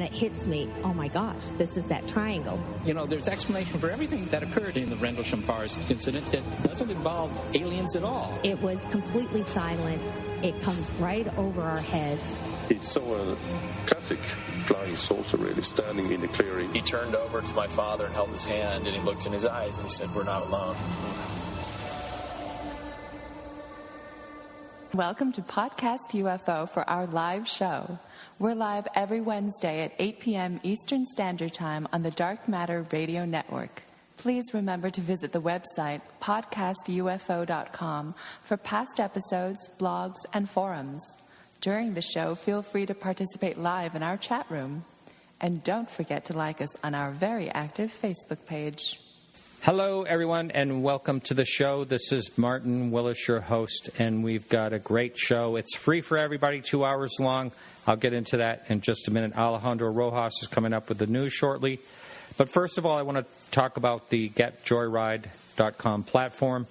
and it hits me, oh my gosh, this is that triangle. You know, there's explanation for everything that occurred in the Rendlesham Forest incident that doesn't involve aliens at all. It was completely silent. It comes right over our heads. He saw a classic flying saucer really standing in the clearing. He turned over to my father and held his hand, and he looked in his eyes and he said, "We're not alone." Welcome to Podcast UFO for our live show. We're live every Wednesday at 8 p.m. Eastern Standard Time on the Dark Matter Radio Network. Please remember to visit the website podcastufo.com for past episodes, blogs, and forums. During the show, feel free to participate live in our chat room. And don't forget to like us on our very active Facebook page. Hello, everyone, and welcome to the show. This is Martin Willis, your host, and we've got a great show. It's free for everybody, 2 hours long. I'll get into that in just a minute. Alejandro Rojas is coming up with the news shortly. But first of all, I want to talk about the GetJoyride.com platform.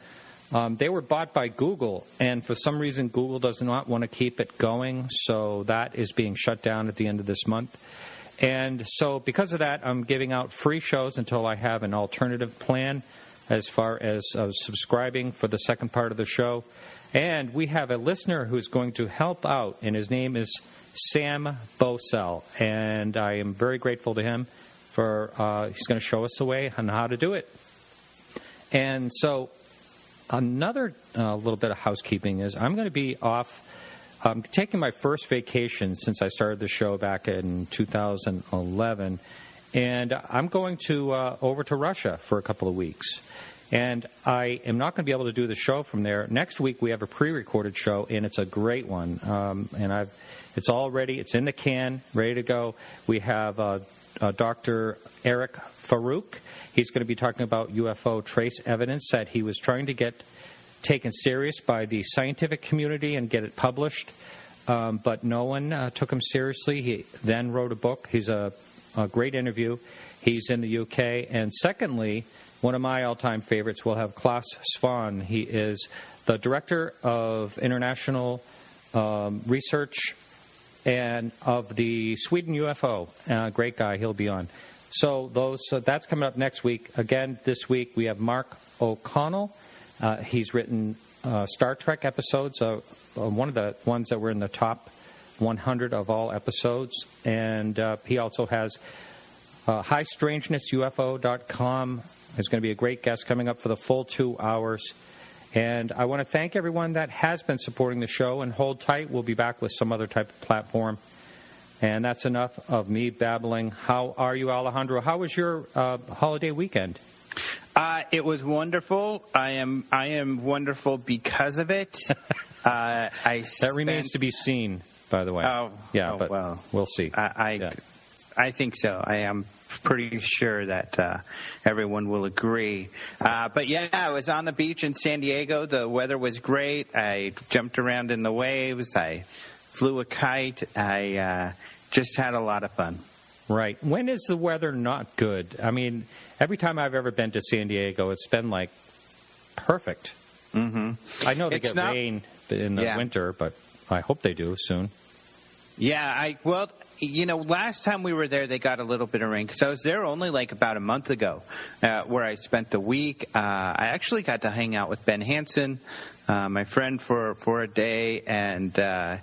They were bought by Google, and for some reason, Google does not want to keep it going, so that is being shut down at the end of this month. And so because of that, I'm giving out free shows until I have an alternative plan as far as subscribing for the second part of the show. And we have a listener who's going to help out, and his name is Sam Bosell. And I am very grateful to him for he's going to show us the way on how to do it. And so another little bit of housekeeping is I'm going to be off. I'm taking my first vacation since I started the show back in 2011, and I'm going to over to Russia for a couple of weeks. And I am not going to be able to do the show from there. Next week we have a pre-recorded show, and it's a great one. It's all ready. It's in the can, ready to go. We have Dr. Eric Farouk. He's going to be talking about UFO trace evidence that he was trying to get taken serious by the scientific community and get it published, but no one took him seriously. He then wrote a book. He's a great interview. He's in the UK. And secondly, one of my all-time favorites, we'll have Klaus Svahn. He is the director of international research and of the Sweden UFO. Great guy. He'll be on. So that's coming up next week. Again, this week we have Mark O'Connell. He's written Star Trek episodes, one of the ones that were in the top 100 of all episodes. And he also has Strangeness.ufo.com. There's going to be a great guest coming up for the full 2 hours. And I want to thank everyone that has been supporting the show. And hold tight. We'll be back with some other type of platform. And that's enough of me babbling. How are you, Alejandro? How was your holiday weekend? It was wonderful. I am wonderful because of it. That remains to be seen, by the way. But well, we'll see. I think so. I am pretty sure that everyone will agree. But yeah, I was on the beach in San Diego. The weather was great. I jumped around in the waves. I flew a kite. I just had a lot of fun. Right. When is the weather not good? I mean, every time I've ever been to San Diego, it's been like perfect. Mm-hmm. I know they get rain in the winter, but I hope they do soon. Yeah, last time we were there, they got a little bit of rain because I was there only like about a month ago, where I spent the week. I actually got to hang out with Ben Hansen, my friend, for a day, and.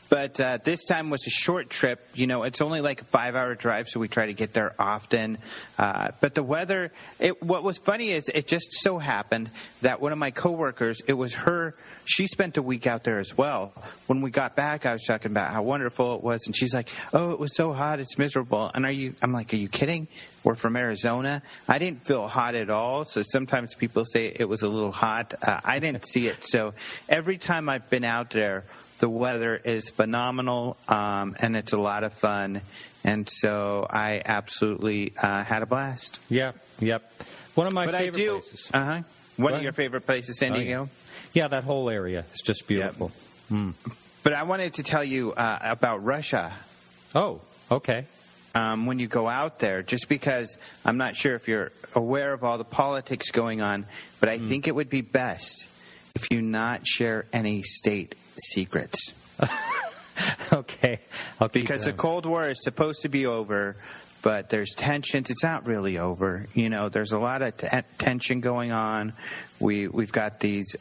But this time was a short trip. You know, it's only like a 5-hour drive, so we try to get there often. But the weather, what was funny is it just so happened that one of my coworkers, it was her, she spent a week out there as well. When we got back, I was talking about how wonderful it was, and she's like, "Oh, it was so hot, it's miserable." And I'm like, "Are you kidding? We're from Arizona." I didn't feel hot at all, so sometimes people say it was a little hot. I didn't see it. So every time I've been out there, the weather is phenomenal, and it's a lot of fun. And so I absolutely had a blast. Yep. One of my favorite places. One of your favorite places, San Diego? Yeah, that whole area is just beautiful. Yep. Mm. But I wanted to tell you about Russia. Oh, okay. When you go out there, just because I'm not sure if you're aware of all the politics going on, but I think it would be best if you not share any state secrets. Okay. Because the Cold War is supposed to be over, but there's tensions. It's not really over. There's a lot of tension going on. We've got these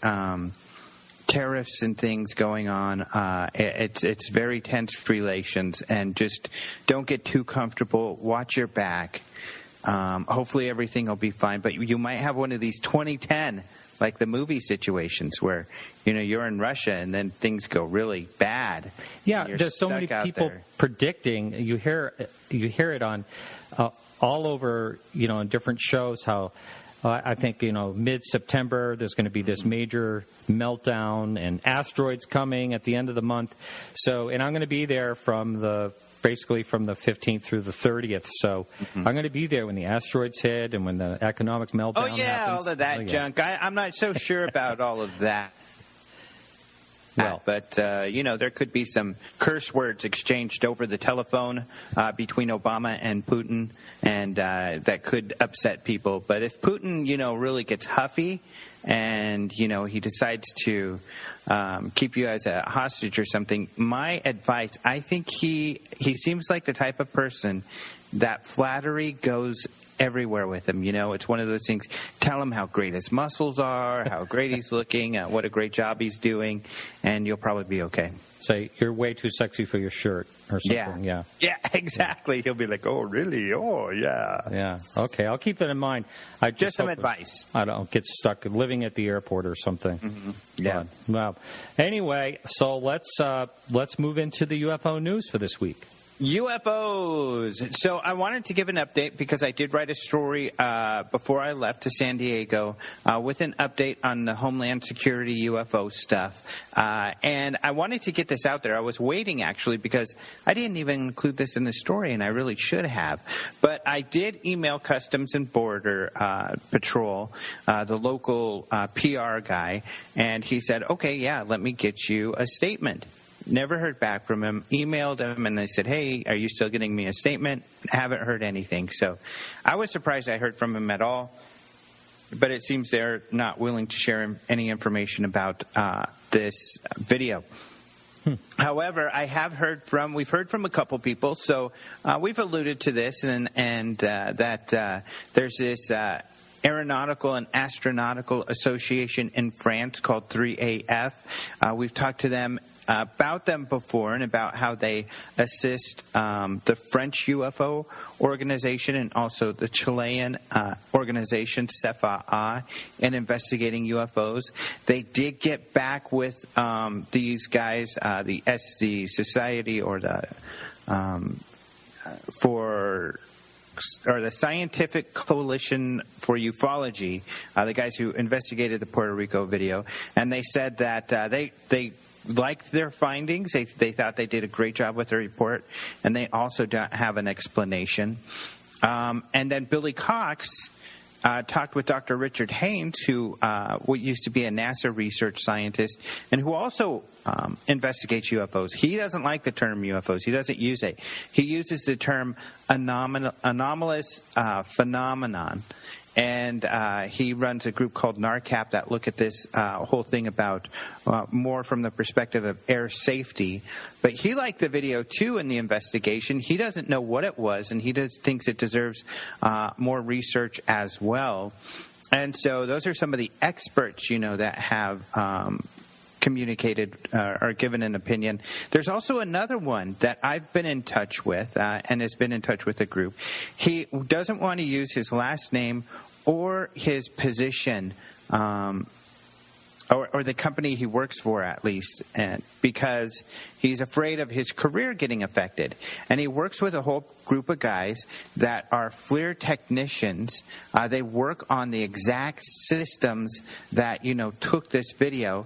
tariffs and things going on. It's very tense relations, and just don't get too comfortable. Watch your back. Hopefully everything will be fine, but you might have one of these 2010, like the movie situations where, you're in Russia and then things go really bad. Yeah, there's so many people predicting. You hear it on all over, in different shows how I think, mid-September there's going to be this major meltdown and asteroids coming at the end of the month. So, and I'm going to be there basically from the 15th through the 30th. So I'm going to be there when the asteroids hit and when the economic meltdown happens. All of that junk. I'm not so sure about all of that. Well, but, there could be some curse words exchanged over the telephone between Obama and Putin, and that could upset people. But if Putin, really gets huffy and, he decides to keep you as a hostage or something, my advice, I think he seems like the type of person that flattery goes everywhere with him. It's one of those things. Tell him how great his muscles are, how great he's looking, what a great job he's doing, and you'll probably be okay. Say, you're way too sexy for your shirt or something. Yeah, exactly. He'll be like, oh, really? Oh, yeah. Yeah, okay. I'll keep that in mind. Just some advice. I don't get stuck living at the airport or something. Mm-hmm. Yeah. Well, anyway, so let's move into the UFO news for this week. UFOs. So I wanted to give an update because I did write a story before I left to San Diego with an update on the Homeland Security UFO stuff. And I wanted to get this out there. I was waiting, actually, because I didn't even include this in the story, and I really should have. But I did email Customs and Border Patrol, the local PR guy, and he said, okay, yeah, let me get you a statement. Never heard back from him. Emailed him, and they said, hey, are you still getting me a statement? Haven't heard anything. So I was surprised I heard from him at all. But it seems they're not willing to share any information about this video. However, we've heard from a couple people. So we've alluded to this, and that there's this Aeronautical and Astronautical Association in France called 3AF. We've talked to them about them before and about how they assist the French UFO organization and also the Chilean organization CFA in investigating UFOs. They did get back with these guys, the Society or the Scientific Coalition for Ufology, the guys who investigated the Puerto Rico video, and they said that they liked their findings. They thought they did a great job with their report, and they also don't have an explanation. And then Billy Cox talked with Dr. Richard Haynes, who used to be a NASA research scientist and who also investigates UFOs. He doesn't like the term UFOs. He doesn't use it. He uses the term anomalous phenomenon. And he runs a group called NARCAP that look at this whole thing about more from the perspective of air safety. But he liked the video, too, in the investigation. He doesn't know what it was, and he thinks it deserves more research as well. And so those are some of the experts, that have communicated or given an opinion. There's also another one that I've been in touch with and has been in touch with the group. He doesn't want to use his last name or his position or the company he works for, at least, because he's afraid of his career getting affected. And he works with a whole group of guys that are FLIR technicians. They work on the exact systems that, took this video.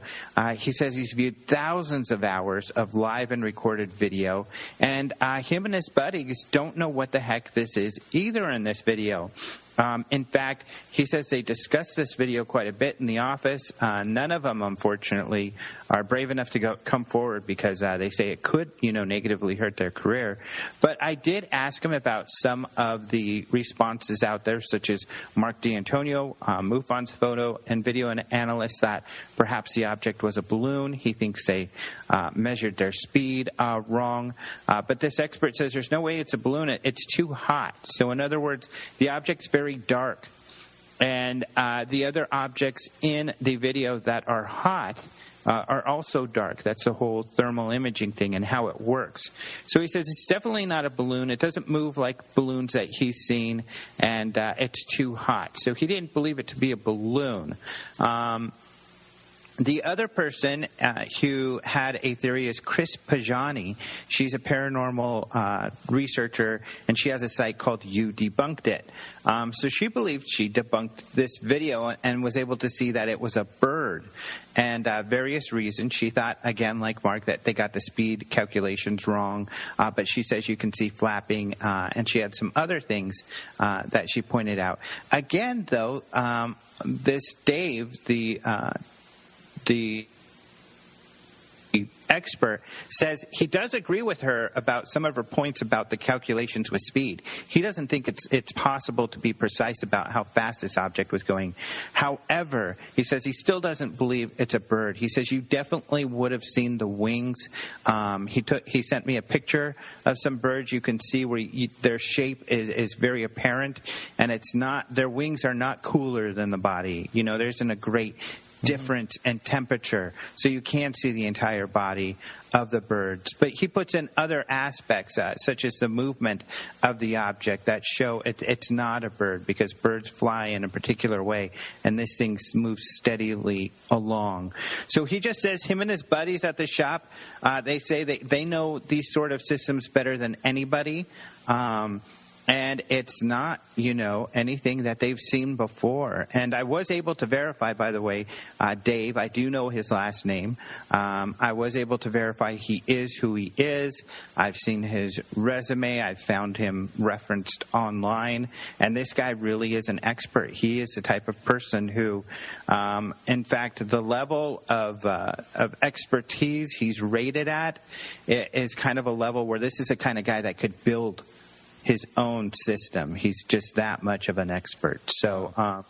He says he's viewed thousands of hours of live and recorded video. And him and his buddies don't know what the heck this is either in this video. In fact, he says they discussed this video quite a bit in the office. None of them, unfortunately, are brave enough to come forward because they say it could, negatively hurt their career. But I did ask him about some of the responses out there, such as Mark D'Antonio, MUFON's photo and video analyst, that perhaps the object was a balloon. He thinks they measured their speed wrong. But this expert says there's no way it's a balloon. It's too hot. So in other words, the object's very dark. And the other objects in the video that are hot are also dark. That's the whole thermal imaging thing and how it works. So he says it's definitely not a balloon. It doesn't move like balloons that he's seen, and it's too hot. So he didn't believe it to be a balloon. The other person who had a theory is Chris Pajani. She's a paranormal researcher, and she has a site called You Debunked It. So she believed she debunked this video and was able to see that it was a bird. And various reasons. She thought, again, like Mark, that they got the speed calculations wrong. But she says you can see flapping, and she had some other things that she pointed out. Again, though, this Dave, the expert, says he does agree with her about some of her points about the calculations with speed. He doesn't think it's possible to be precise about how fast this object was going. However, he says he still doesn't believe it's a bird. He says you definitely would have seen the wings. He sent me a picture of some birds. You can see where their shape is very apparent, and their wings are not cooler than the body. There isn't a great difference in temperature, so you can't see the entire body of the birds. But he puts in other aspects, such as the movement of the object, that show it's not a bird, because birds fly in a particular way, and this thing moves steadily along. So he just says him and his buddies at the shop, they say they know these sort of systems better than anybody. And it's not, anything that they've seen before. And I was able to verify, by the way, Dave, I do know his last name. I was able to verify he is who he is. I've seen his resume. I've found him referenced online. And this guy really is an expert. He is the type of person who, in fact, the level of expertise he's rated at is kind of a level where this is the kind of guy that could build his own system. He's just that much of an expert. So,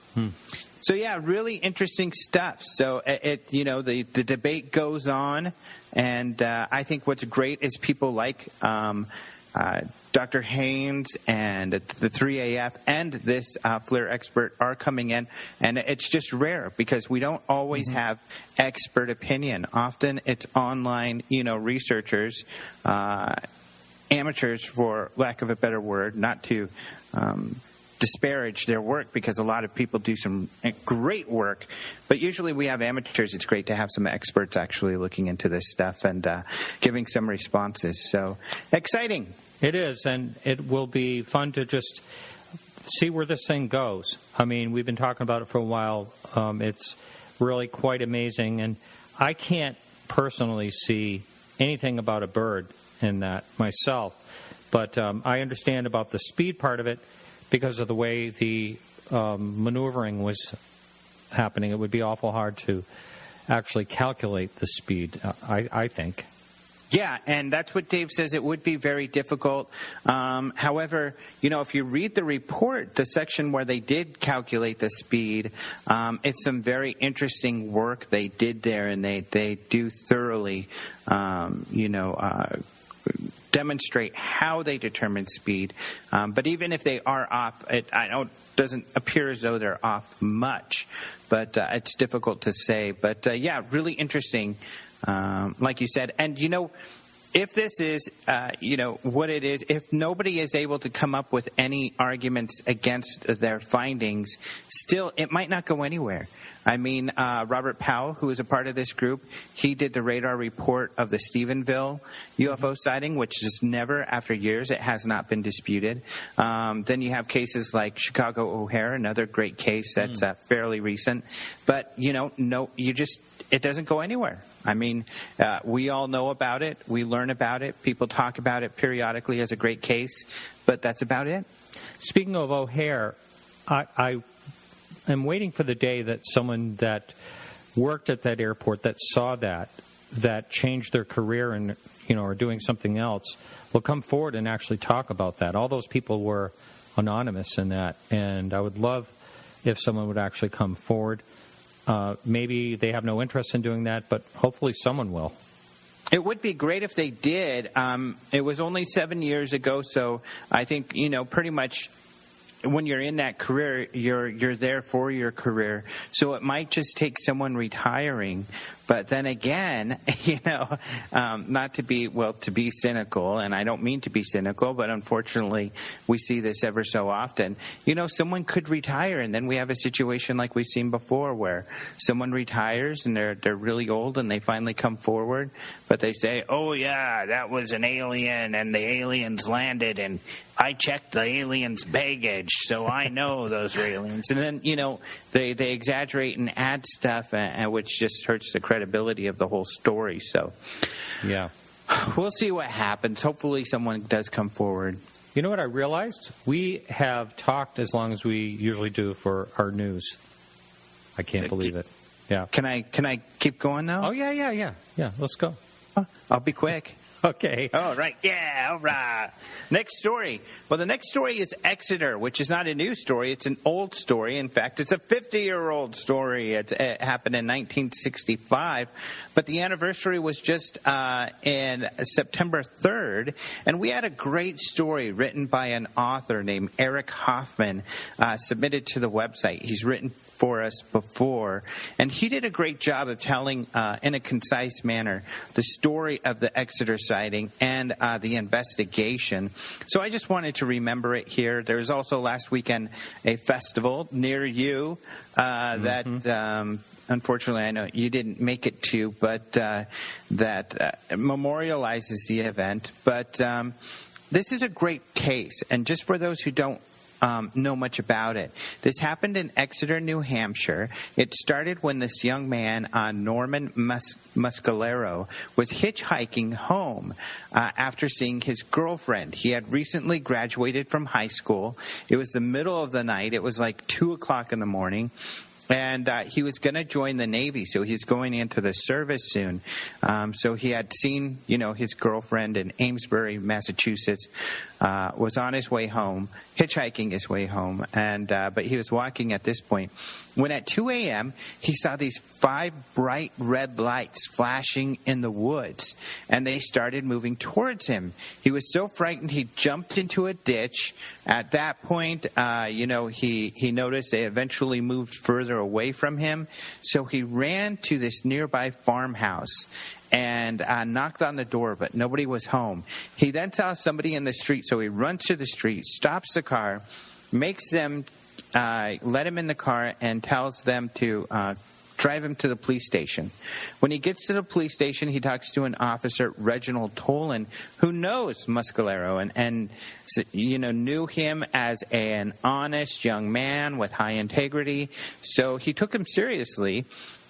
so yeah, really interesting stuff. So the debate goes on, and I think what's great is people like Dr. Haynes and the 3AF and this FLIR expert are coming in, and it's just rare because we don't always have expert opinion. Often it's online, researchers. Amateurs, for lack of a better word, not to disparage their work, because a lot of people do some great work, but usually we have amateurs. It's great to have some experts actually looking into this stuff and giving some responses. So exciting. It is, and it will be fun to just see where this thing goes. I mean, we've been talking about it for a while. It's really quite amazing, and I can't personally see anything about a bird in that myself, but I understand about the speed part of it because of the way the maneuvering was happening. It would be awful hard to actually calculate the speed, I think. Yeah, and that's what Dave says. It would be very difficult. However, if you read the report, the section where they did calculate the speed, it's some very interesting work they did there, and they do thoroughly, demonstrate how they determine speed. But even if they are off, it doesn't appear as though they're off much. But it's difficult to say. But yeah, really interesting, like you said. And if this is, what it is, if nobody is able to come up with any arguments against their findings, still, it might not go anywhere. I mean, Robert Powell, who is a part of this group, he did the radar report of the Stephenville UFO sighting, which is never, after years, it has not been disputed. Then you have cases like Chicago O'Hare, another great case that's fairly recent. But, it doesn't go anywhere. I mean, we all know about it. We learn about it. People talk about it periodically as a great case, but that's about it. Speaking of O'Hare, I am waiting for the day that someone that worked at that airport that saw that changed their career and, are doing something else will come forward and actually talk about that. All those people were anonymous in that, and I would love if someone would actually come forward. Maybe they have no interest in doing that, but hopefully someone will. It would be great if they did. It was only 7 years ago, so I think, pretty much when you're in that career, you're there for your career. So it might just take someone retiring. But then again, not to be cynical, and I don't mean to be cynical, but unfortunately we see this ever so often. Someone could retire, and then we have a situation like we've seen before where someone retires and they're really old and they finally come forward, but they say, oh yeah, that was an alien and the aliens landed and I checked the aliens' baggage, so I know those were aliens. And then, they exaggerate and add stuff, which just hurts the credibility of the whole story. So, yeah, we'll see what happens. Hopefully someone does come forward. You know what I realized? We have talked as long as we usually do for our news. I can't believe it. Yeah. Can I keep going now? Oh, yeah. Let's go. I'll be quick. Okay. All right. Yeah, all right. Next story. Well, the next story is Exeter, which is not a new story. It's an old story. In fact, it's a 50-year-old story. It happened in 1965, but the anniversary was just in September 3rd, and we had a great story written by an author named Eric Hoffman submitted to the website. He's written for us before, and he did a great job of telling in a concise manner the story of the Exeter sighting and the investigation. So I just wanted to remember it here. There was also last weekend a festival near you that unfortunately I know you didn't make it to, but that memorializes the event. But this is a great case, and just for those who don't know much about it. This happened in Exeter, New Hampshire. It started when this young man, Norman Muscalero, was hitchhiking home after seeing his girlfriend. He had recently graduated from high school. It was the middle of the night. It was like 2 o'clock in the morning. And he was going to join the Navy, so he's going into the service soon. So he had seen, his girlfriend in Amesbury, Massachusetts, was on his way home, hitchhiking his way home, and but he was walking at this point. When at 2 a.m., he saw these 5 bright red lights flashing in the woods, and they started moving towards him. He was so frightened, he jumped into a ditch. At that point, he noticed they eventually moved further away from him, so he ran to this nearby farmhouse and knocked on the door, but nobody was home. He then saw somebody in the street, so he runs to the street, stops the car, makes them let him in the car, and tells them to drive him to the police station. When he gets to the police station, he talks to an officer, Reginald Tolan, who knows Muscalero and knew him as an honest young man with high integrity. So he took him seriously.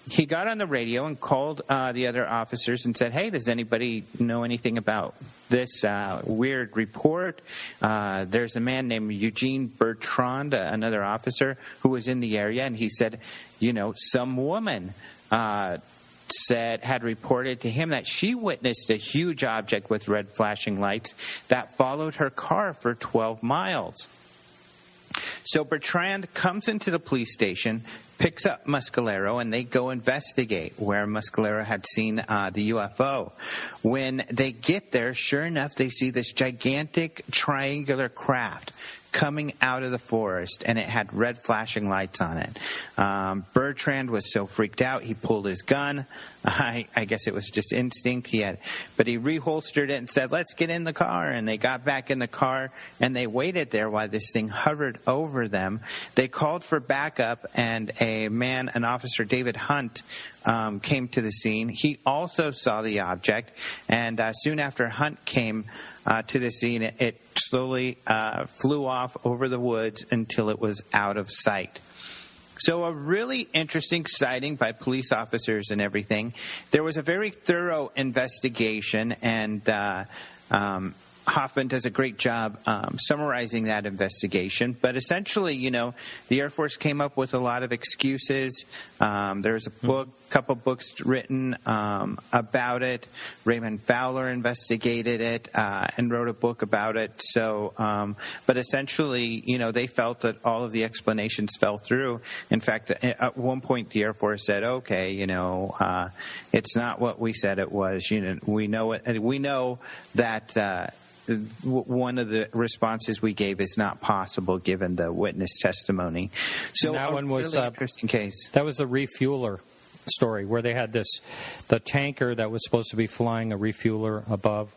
He got on the radio and called the other officers and said, hey, does anybody know anything about this weird report? There's a man named Eugene Bertrand, another officer, who was in the area, and he said, some woman had reported to him that she witnessed a huge object with red flashing lights that followed her car for 12 miles. So Bertrand comes into the police station, picks up Muscalero, and they go investigate where Muscalero had seen the UFO. When they get there, sure enough, they see this gigantic triangular craft coming out of the forest, and it had red flashing lights on it. Bertrand was so freaked out, he pulled his gun. I guess it was just instinct. But he reholstered it and said, let's get in the car. And they got back in the car, and they waited there while this thing hovered over them. They called for backup, and an officer, David Hunt, came to the scene. He also saw the object, and soon after Hunt came to the scene, it slowly flew off over the woods until it was out of sight. So a really interesting sighting by police officers and everything. There was a very thorough investigation, and Hoffman does a great job summarizing that investigation. But essentially, the Air Force came up with a lot of excuses. There's a couple books written about it. Raymond Fowler investigated it and wrote a book about it. So, but essentially, they felt that all of the explanations fell through. In fact, at one point, the Air Force said, "Okay, it's not what we said it was. We know it, and we know that." One of the responses we gave is not possible given the witness testimony. So and that one was really interesting case. That was a refueler story where they had the tanker that was supposed to be flying a refueler above.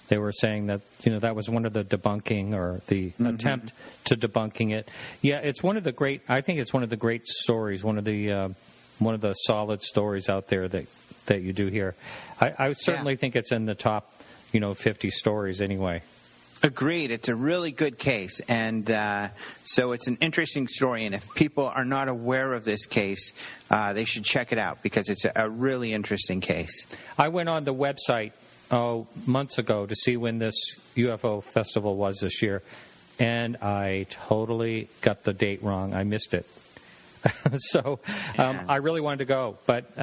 They were saying that that was one of the debunking or the attempt to debunking it. Yeah, it's one of the great. I think it's one of the great stories. One of the solid stories out there that you do here. I certainly think it's in the top 50 stories anyway. Agreed. It's a really good case. And so it's an interesting story. And if people are not aware of this case, they should check it out because it's a really interesting case. I went on the website months ago to see when this UFO festival was this year, and I totally got the date wrong. I missed it. So I really wanted to go. But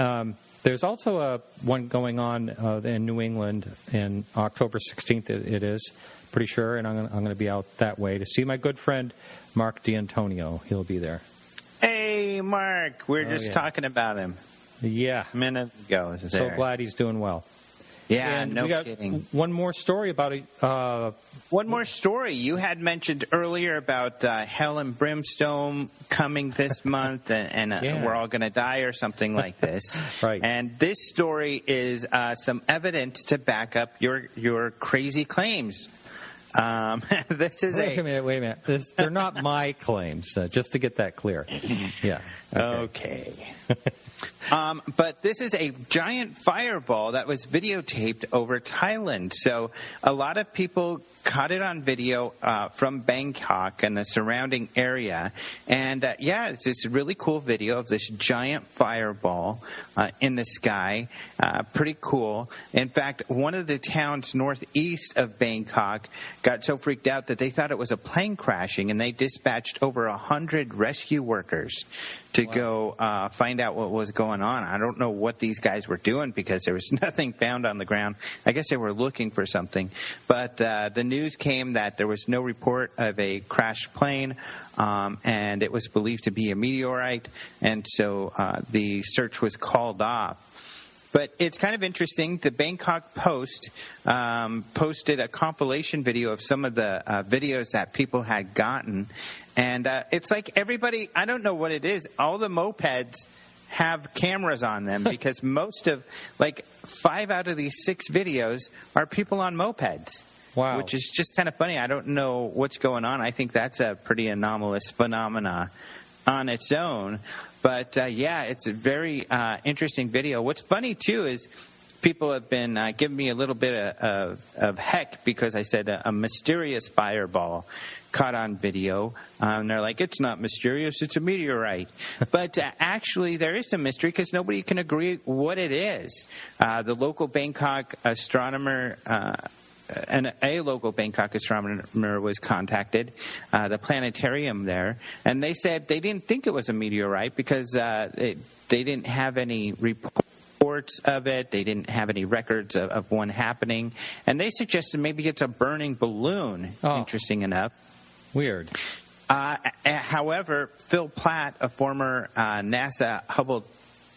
there's also one going on in New England in October 16th, it is, pretty sure, and I'm going to be out that way to see my good friend Mark D'Antonio. He'll be there. Hey, Mark. We're just talking about him. Yeah. A minute ago. So glad he's doing well. Yeah, and no we got kidding. One more story about it. One more story. You had mentioned earlier about hell and brimstone coming this month, and we're all going to die or something like this. Right. And this story is some evidence to back up your crazy claims. This is wait a minute. They're not my claims, just to get that clear. Yeah. Okay. But this is a giant fireball that was videotaped over Thailand. So a lot of people caught it on video from Bangkok and the surrounding area. And, it's a really cool video of this giant fireball in the sky. Pretty cool. In fact, one of the towns northeast of Bangkok got so freaked out that they thought it was a plane crashing, and they dispatched over 100 rescue workers to go find out what was going on. I don't know what these guys were doing because there was nothing found on the ground. I guess they were looking for something. But the news came that there was no report of a crashed plane, and it was believed to be a meteorite, and so the search was called off. But it's kind of interesting. The Bangkok Post posted a compilation video of some of the videos that people had gotten. And it's like everybody, I don't know what it is, all the mopeds have cameras on them because most of, 5 out of these 6 videos are people on mopeds. Wow. Which is just kind of funny. I don't know what's going on. I think that's a pretty anomalous phenomena on its own. But, it's a very interesting video. What's funny, too, is people have been giving me a little bit of heck because I said a mysterious fireball caught on video. And they're like, it's not mysterious, it's a meteorite. But actually, there is some mystery because nobody can agree what it is. The local Bangkok astronomer... a local Bangkok astronomer was contacted, the planetarium there, and they said they didn't think it was a meteorite because they didn't have any reports of it. They didn't have any records of one happening, and they suggested maybe it's a burning balloon, interesting enough. Weird. However, Phil Platt, a former NASA Hubble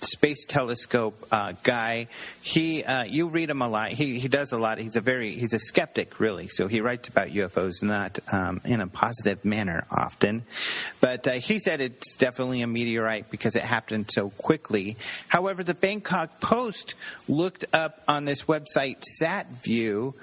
Space Telescope guy, you read him a lot. He does a lot. He's a skeptic, really. So he writes about UFOs not in a positive manner often. But he said it's definitely a meteorite because it happened so quickly. However, the Bangkok Post looked up on this website SatView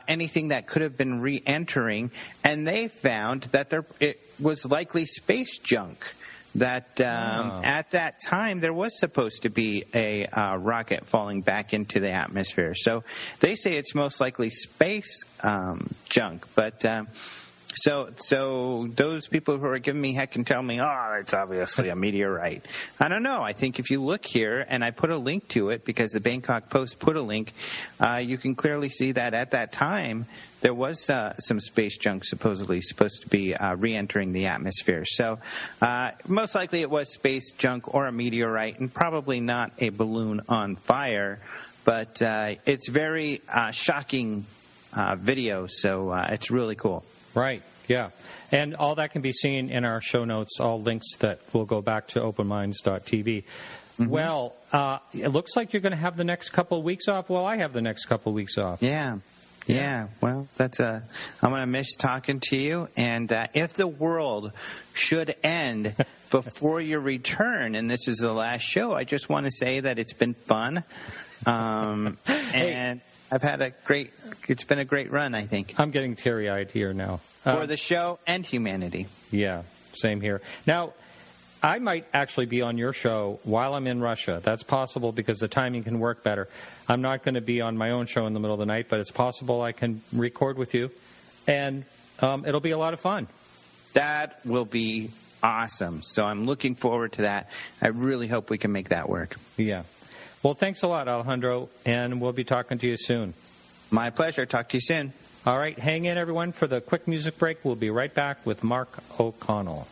anything that could have been re-entering, and they found that it was likely space junk. That at that time there was supposed to be a rocket falling back into the atmosphere. So they say it's most likely space junk. But So those people who are giving me heck can tell me, oh, it's obviously a meteorite. I don't know. I think if you look here, and I put a link to it because the Bangkok Post put a link, you can clearly see that at that time there was some space junk supposedly supposed to be re-entering the atmosphere. So most likely it was space junk or a meteorite, and probably not a balloon on fire. But it's very shocking video, so it's really cool. Right, yeah. And all that can be seen in our show notes, all links that will go back to openminds.tv. Mm-hmm. Well, it looks like you're going to have the next couple of weeks off. Well, I have the next couple of weeks off. Yeah. Well, I'm going to miss talking to you. And if the world should end before your return, and this is the last show, I just want to say that it's been fun. And I've had it's been a great run, I think. I'm getting teary-eyed here now. For the show and humanity. Yeah, same here. Now, I might actually be on your show while I'm in Russia. That's possible because the timing can work better. I'm not going to be on my own show in the middle of the night, but it's possible I can record with you, and it'll be a lot of fun. That will be awesome. So I'm looking forward to that. I really hope we can make that work. Yeah. Well, thanks a lot, Alejandro, and we'll be talking to you soon. My pleasure. Talk to you soon. All right. Hang in, everyone, for the quick music break. We'll be right back with Mark O'Connell.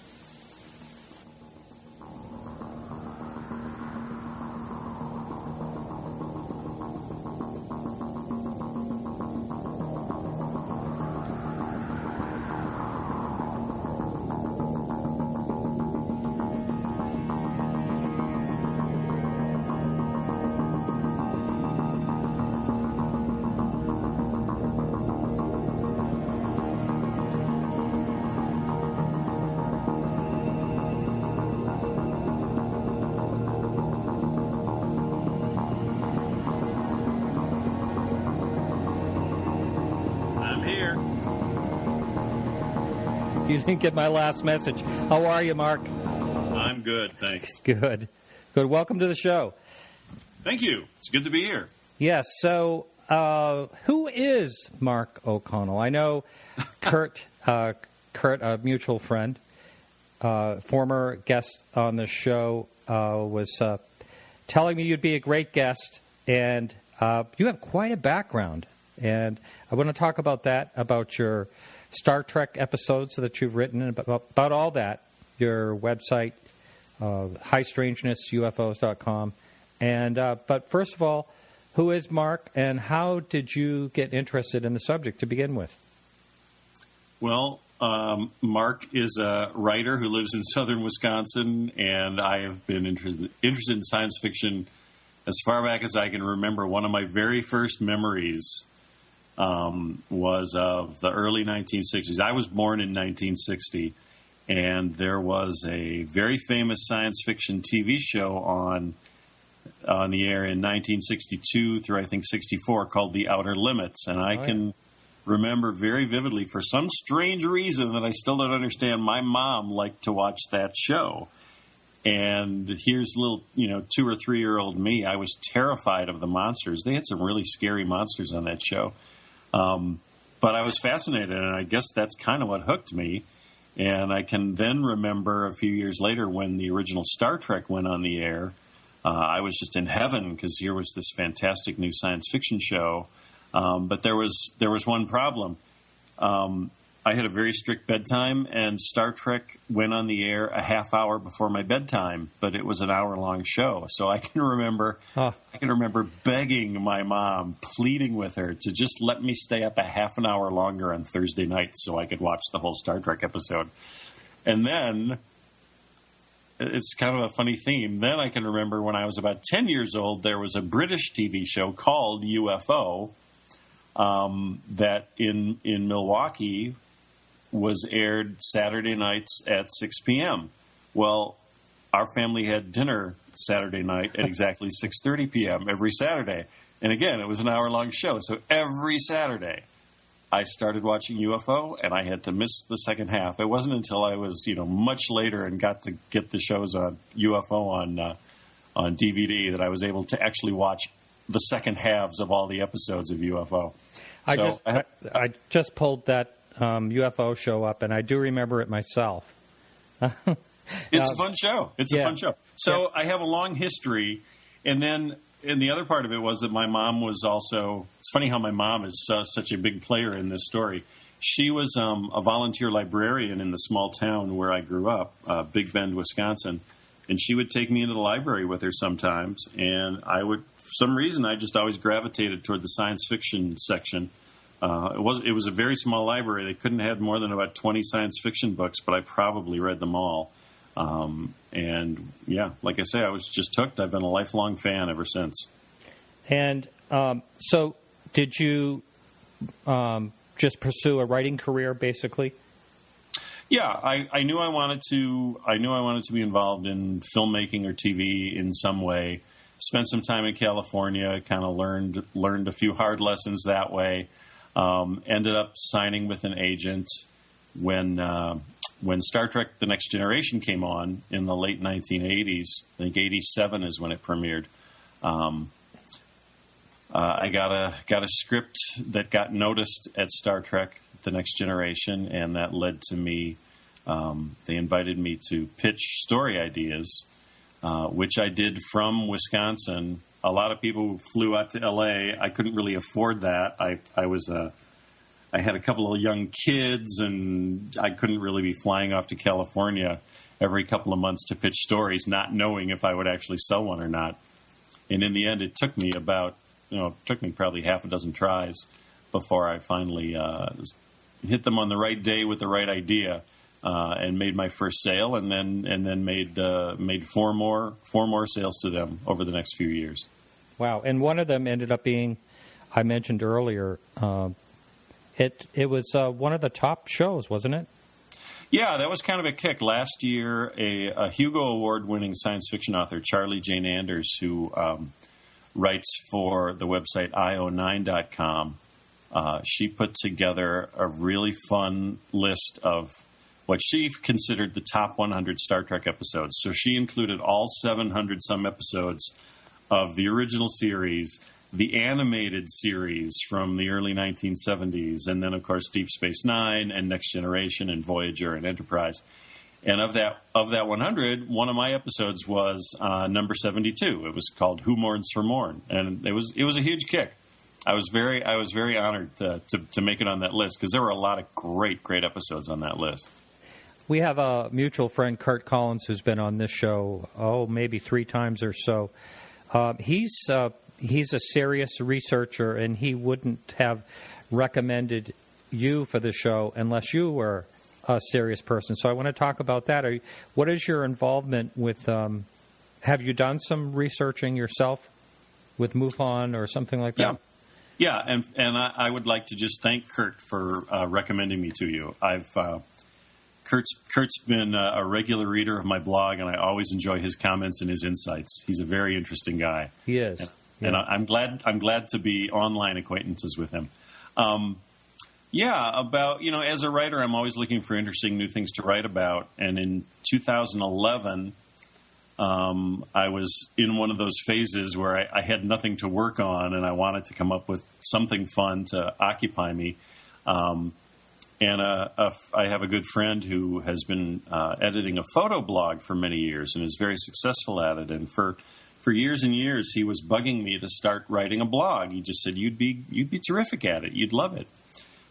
You didn't get my last message. How are you, Mark? I'm good, thanks. Good. Welcome to the show. Thank you. It's good to be here. Yes. So, who is Mark O'Connell? I know Kurt, a mutual friend, former guest on the show, was telling me you'd be a great guest, and you have quite a background. And I want to talk about that, about your Star Trek episodes that you've written, and about all that, your website, HighStrangenessUFOs.com. But first of all, who is Mark, and how did you get interested in the subject to begin with? Well, Mark is a writer who lives in southern Wisconsin, and I have been interested in science fiction as far back as I can remember. One of my very first memories was of the early 1960s. I was born in 1960, and there was a very famous science fiction TV show on the air in 1962 through, I think, 64 called The Outer Limits. And I can remember very vividly, for some strange reason that I still don't understand, my mom liked to watch that show. And here's little, 2 or 3 year old me. I was terrified of the monsters. They had some really scary monsters on that show. But I was fascinated, and I guess that's kind of what hooked me. And I can then remember a few years later when the original Star Trek went on the air, I was just in heaven because here was this fantastic new science fiction show. But there was one problem. I had a very strict bedtime, and Star Trek went on the air a half hour before my bedtime, but it was an hour-long show. So I can remember begging my mom, pleading with her to just let me stay up a half an hour longer on Thursday nights so I could watch the whole Star Trek episode. And then, it's kind of a funny theme, then I can remember when I was about 10 years old, there was a British TV show called UFO that in Milwaukee was aired Saturday nights at 6 p.m. Well, our family had dinner Saturday night at exactly 6:30 p.m. every Saturday. And again, it was an hour-long show. So every Saturday, I started watching UFO, and I had to miss the second half. It wasn't until I was, much later and got to get the shows on UFO on DVD that I was able to actually watch the second halves of all the episodes of UFO. I just pulled that UFO show up, and I do remember it myself. It's a fun show. It's a fun show. So I have a long history, and the other part of it was that my mom was also. It's funny how my mom is such a big player in this story. She was a volunteer librarian in the small town where I grew up, Big Bend, Wisconsin, and she would take me into the library with her sometimes, and I would, for some reason, I just always gravitated toward the science fiction section. It was a very small library. They couldn't have more than about 20 science fiction books, but I probably read them all. And yeah, like I say, I was just hooked. I've been a lifelong fan ever since. And so, did you just pursue a writing career, basically? Yeah, I knew I wanted to be involved in filmmaking or TV in some way. Spent some time in California, kind of learned a few hard lessons that way. Ended up signing with an agent when Star Trek: The Next Generation came on in the late 1980s. I think 87 is when it premiered. I got a script that got noticed at Star Trek: The Next Generation, and that led to me. They invited me to pitch story ideas, which I did from Wisconsin. A lot of people flew out to L.A. I couldn't really afford that. I had a couple of young kids, and I couldn't really be flying off to California every couple of months to pitch stories, not knowing if I would actually sell one or not. And in the end, it took me probably half a dozen tries before I finally hit them on the right day with the right idea, and made my first sale, and then made four more sales to them over the next few years. Wow! And one of them ended up being, I mentioned earlier, it was one of the top shows, wasn't it? Yeah, that was kind of a kick. Last year, a Hugo Award-winning science fiction author, Charlie Jane Anders, who writes for the website io9.com, she put together a really fun list of what she considered the top 100 Star Trek episodes. So she included all 700-some episodes of the original series, the animated series from the early 1970s, and then, of course, Deep Space Nine and Next Generation and Voyager and Enterprise. And of that 100, one of my episodes was number 72. It was called "Who Mourns for Morn," and it was a huge kick. I was very honored to make it on that list, because there were a lot of great episodes on that list. We have a mutual friend, Kurt Collins, who's been on this show, maybe 3 times or so. He's a serious researcher, and he wouldn't have recommended you for the show unless you were a serious person. So I want to talk about that. What is your involvement with, have you done some researching yourself with MUFON or something like that? Yeah, and I would like to just thank Kurt for recommending me to you. Kurt's been a regular reader of my blog, and I always enjoy his comments and his insights. He's a very interesting guy. He is. And I'm glad to be online acquaintances with him. As a writer, I'm always looking for interesting new things to write about. And in 2011, I was in one of those phases where I had nothing to work on, and I wanted to come up with something fun to occupy me. I have a good friend who has been editing a photo blog for many years and is very successful at it. And for years and years, he was bugging me to start writing a blog. He just said, you'd be terrific at it. You'd love it.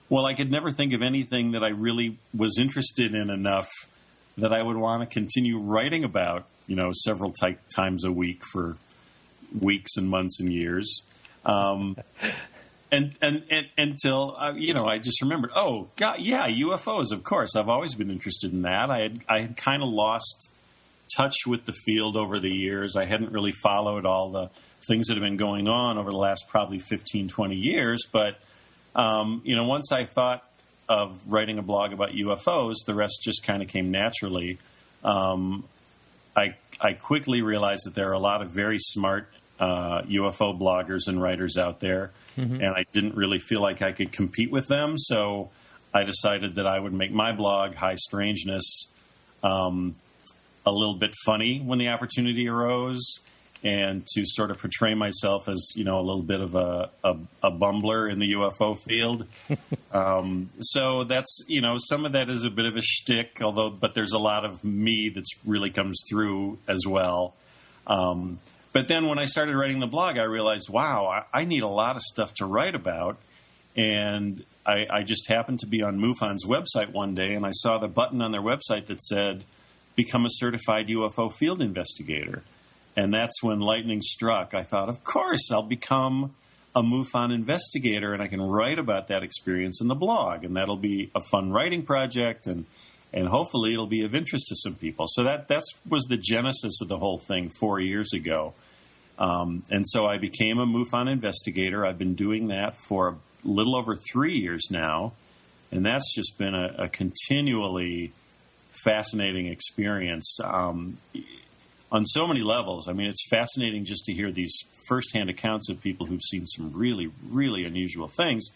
Well, I could never think of anything that I really was interested in enough that I would want to continue writing about, several times a week for weeks and months and years. And until I just remembered. Oh God, yeah, UFOs. Of course, I've always been interested in that. I had kind of lost touch with the field over the years. I hadn't really followed all the things that have been going on over the last probably 15, 20 years. But once I thought of writing a blog about UFOs, the rest just kind of came naturally. I quickly realized that there are a lot of very smart UFO bloggers and writers out there. Mm-hmm. And I didn't really feel like I could compete with them, so I decided that I would make my blog, High Strangeness, a little bit funny when the opportunity arose, and to sort of portray myself as, a little bit of a bumbler in the UFO field. So that's, some of that is a bit of a shtick, but there's a lot of me that's really comes through as well. But then when I started writing the blog, I realized, wow, I need a lot of stuff to write about. And I just happened to be on MUFON's website one day, and I saw the button on their website that said, become a certified UFO field investigator. And that's when lightning struck. I thought, of course, I'll become a MUFON investigator, and I can write about that experience in the blog. And that'll be a fun writing project, and hopefully it'll be of interest to some people. So that was the genesis of the whole thing 4 years ago. And so I became a MUFON investigator. I've been doing that for a little over 3 years now, and that's just been a continually fascinating experience on so many levels. I mean, it's fascinating just to hear these firsthand accounts of people who've seen some really, really unusual things,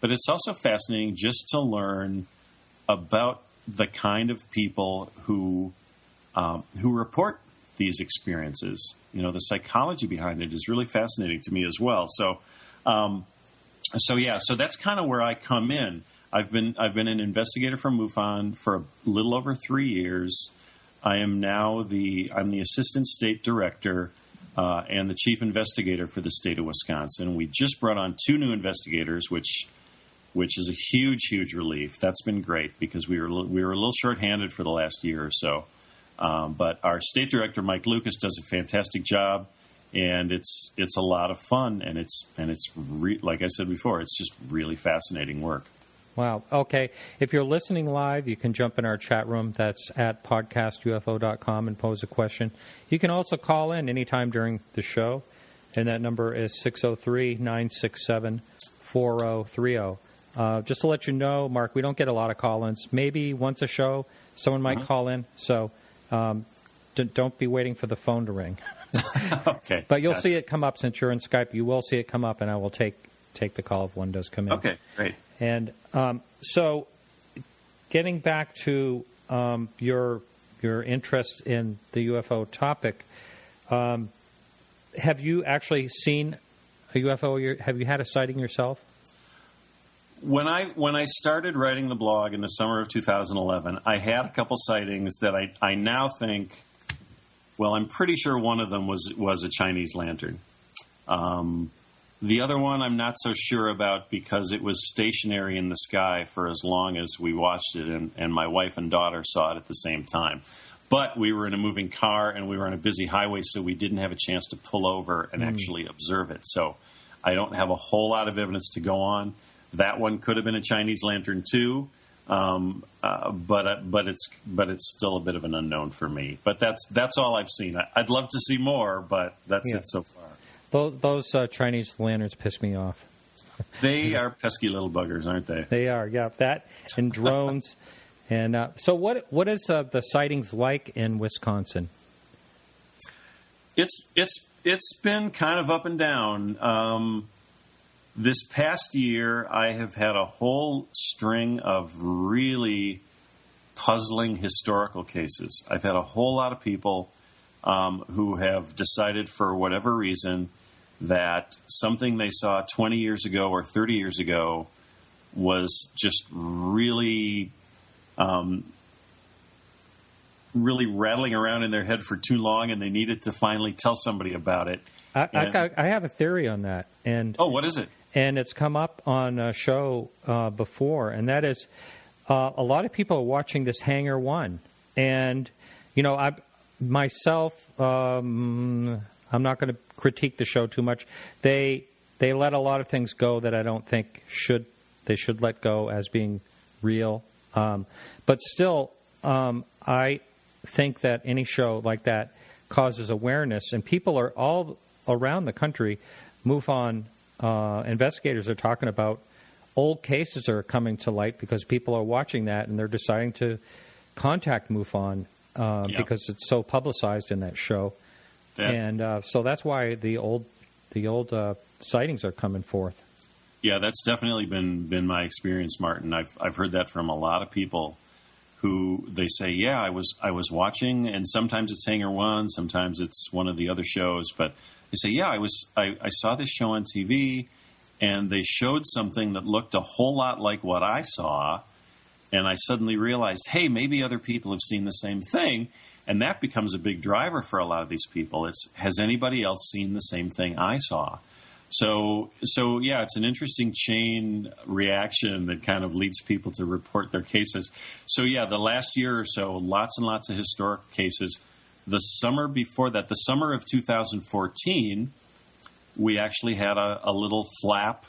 but it's also fascinating just to learn about the kind of people who report these experiences. The psychology behind it is really fascinating to me as well. So that's kind of where I come in. I've been an investigator for MUFON for a little over 3 years. I am now I'm the assistant state director and the chief investigator for the state of Wisconsin. We just brought on 2 new investigators, which is a huge, huge relief. That's been great because we were a little shorthanded for the last year or so. But our state director, Mike Lucas, does a fantastic job, and it's a lot of fun, and like I said before, it's just really fascinating work. Wow. Okay. If you're listening live, you can jump in our chat room. That's at podcastufo.com and pose a question. You can also call in anytime during the show, and that number is 603-967-4030. Just to let you know, Mark, we don't get a lot of call-ins. Maybe once a show, someone might call in, so don't be waiting for the phone to ring. Okay. But you'll see it come up since you're in Skype. You will see it come up, and I will take the call if one does come in. Okay, great. And so getting back to your interest in the UFO topic, have you actually seen a UFO? Have you had a sighting yourself? When I started writing the blog in the summer of 2011, I had a couple sightings that I now think, well, I'm pretty sure one of them was a Chinese lantern. The other one I'm not so sure about because it was stationary in the sky for as long as we watched it, and my wife and daughter saw it at the same time. But we were in a moving car, and we were on a busy highway, so we didn't have a chance to pull over and actually observe it. So I don't have a whole lot of evidence to go on. That one could have been a Chinese lantern too, but it's still a bit of an unknown for me. But that's all I've seen. I'd love to see more, but that's it so far. Those Chinese lanterns piss me off. They are pesky little buggers, aren't they? They are, yeah. That and drones. And so what is the sightings like in Wisconsin? It's been kind of up and down. This past year, I have had a whole string of really puzzling historical cases. I've had a whole lot of people who have decided for whatever reason that something they saw 20 years ago or 30 years ago was just really rattling around in their head for too long, and they needed to finally tell somebody about it. I have a theory on that. And what is it? And it's come up on a show before, and that is a lot of people are watching this Hangar 1. And, I myself, I'm not going to critique the show too much. They let a lot of things go that I don't think they should let go as being real. But still, I think that any show like that causes awareness, and people are all around the country. MUFON investigators are talking about old cases are coming to light because people are watching that and they're deciding to contact MUFON because it's so publicized in that show. Yeah. And so that's why the old sightings are coming forth. Yeah, that's definitely been my experience, Martin. I've heard that from a lot of people who they say, yeah, I was watching, and sometimes it's Hangar One, sometimes it's one of the other shows, but they say, yeah, I saw this show on TV, and they showed something that looked a whole lot like what I saw, and I suddenly realized, hey, maybe other people have seen the same thing, and that becomes a big driver for a lot of these people. It's, has anybody else seen the same thing I saw? So yeah, it's an interesting chain reaction that kind of leads people to report their cases. So yeah, the last year or so, lots and lots of historic cases. The summer before that, the summer of 2014, we actually had a little flap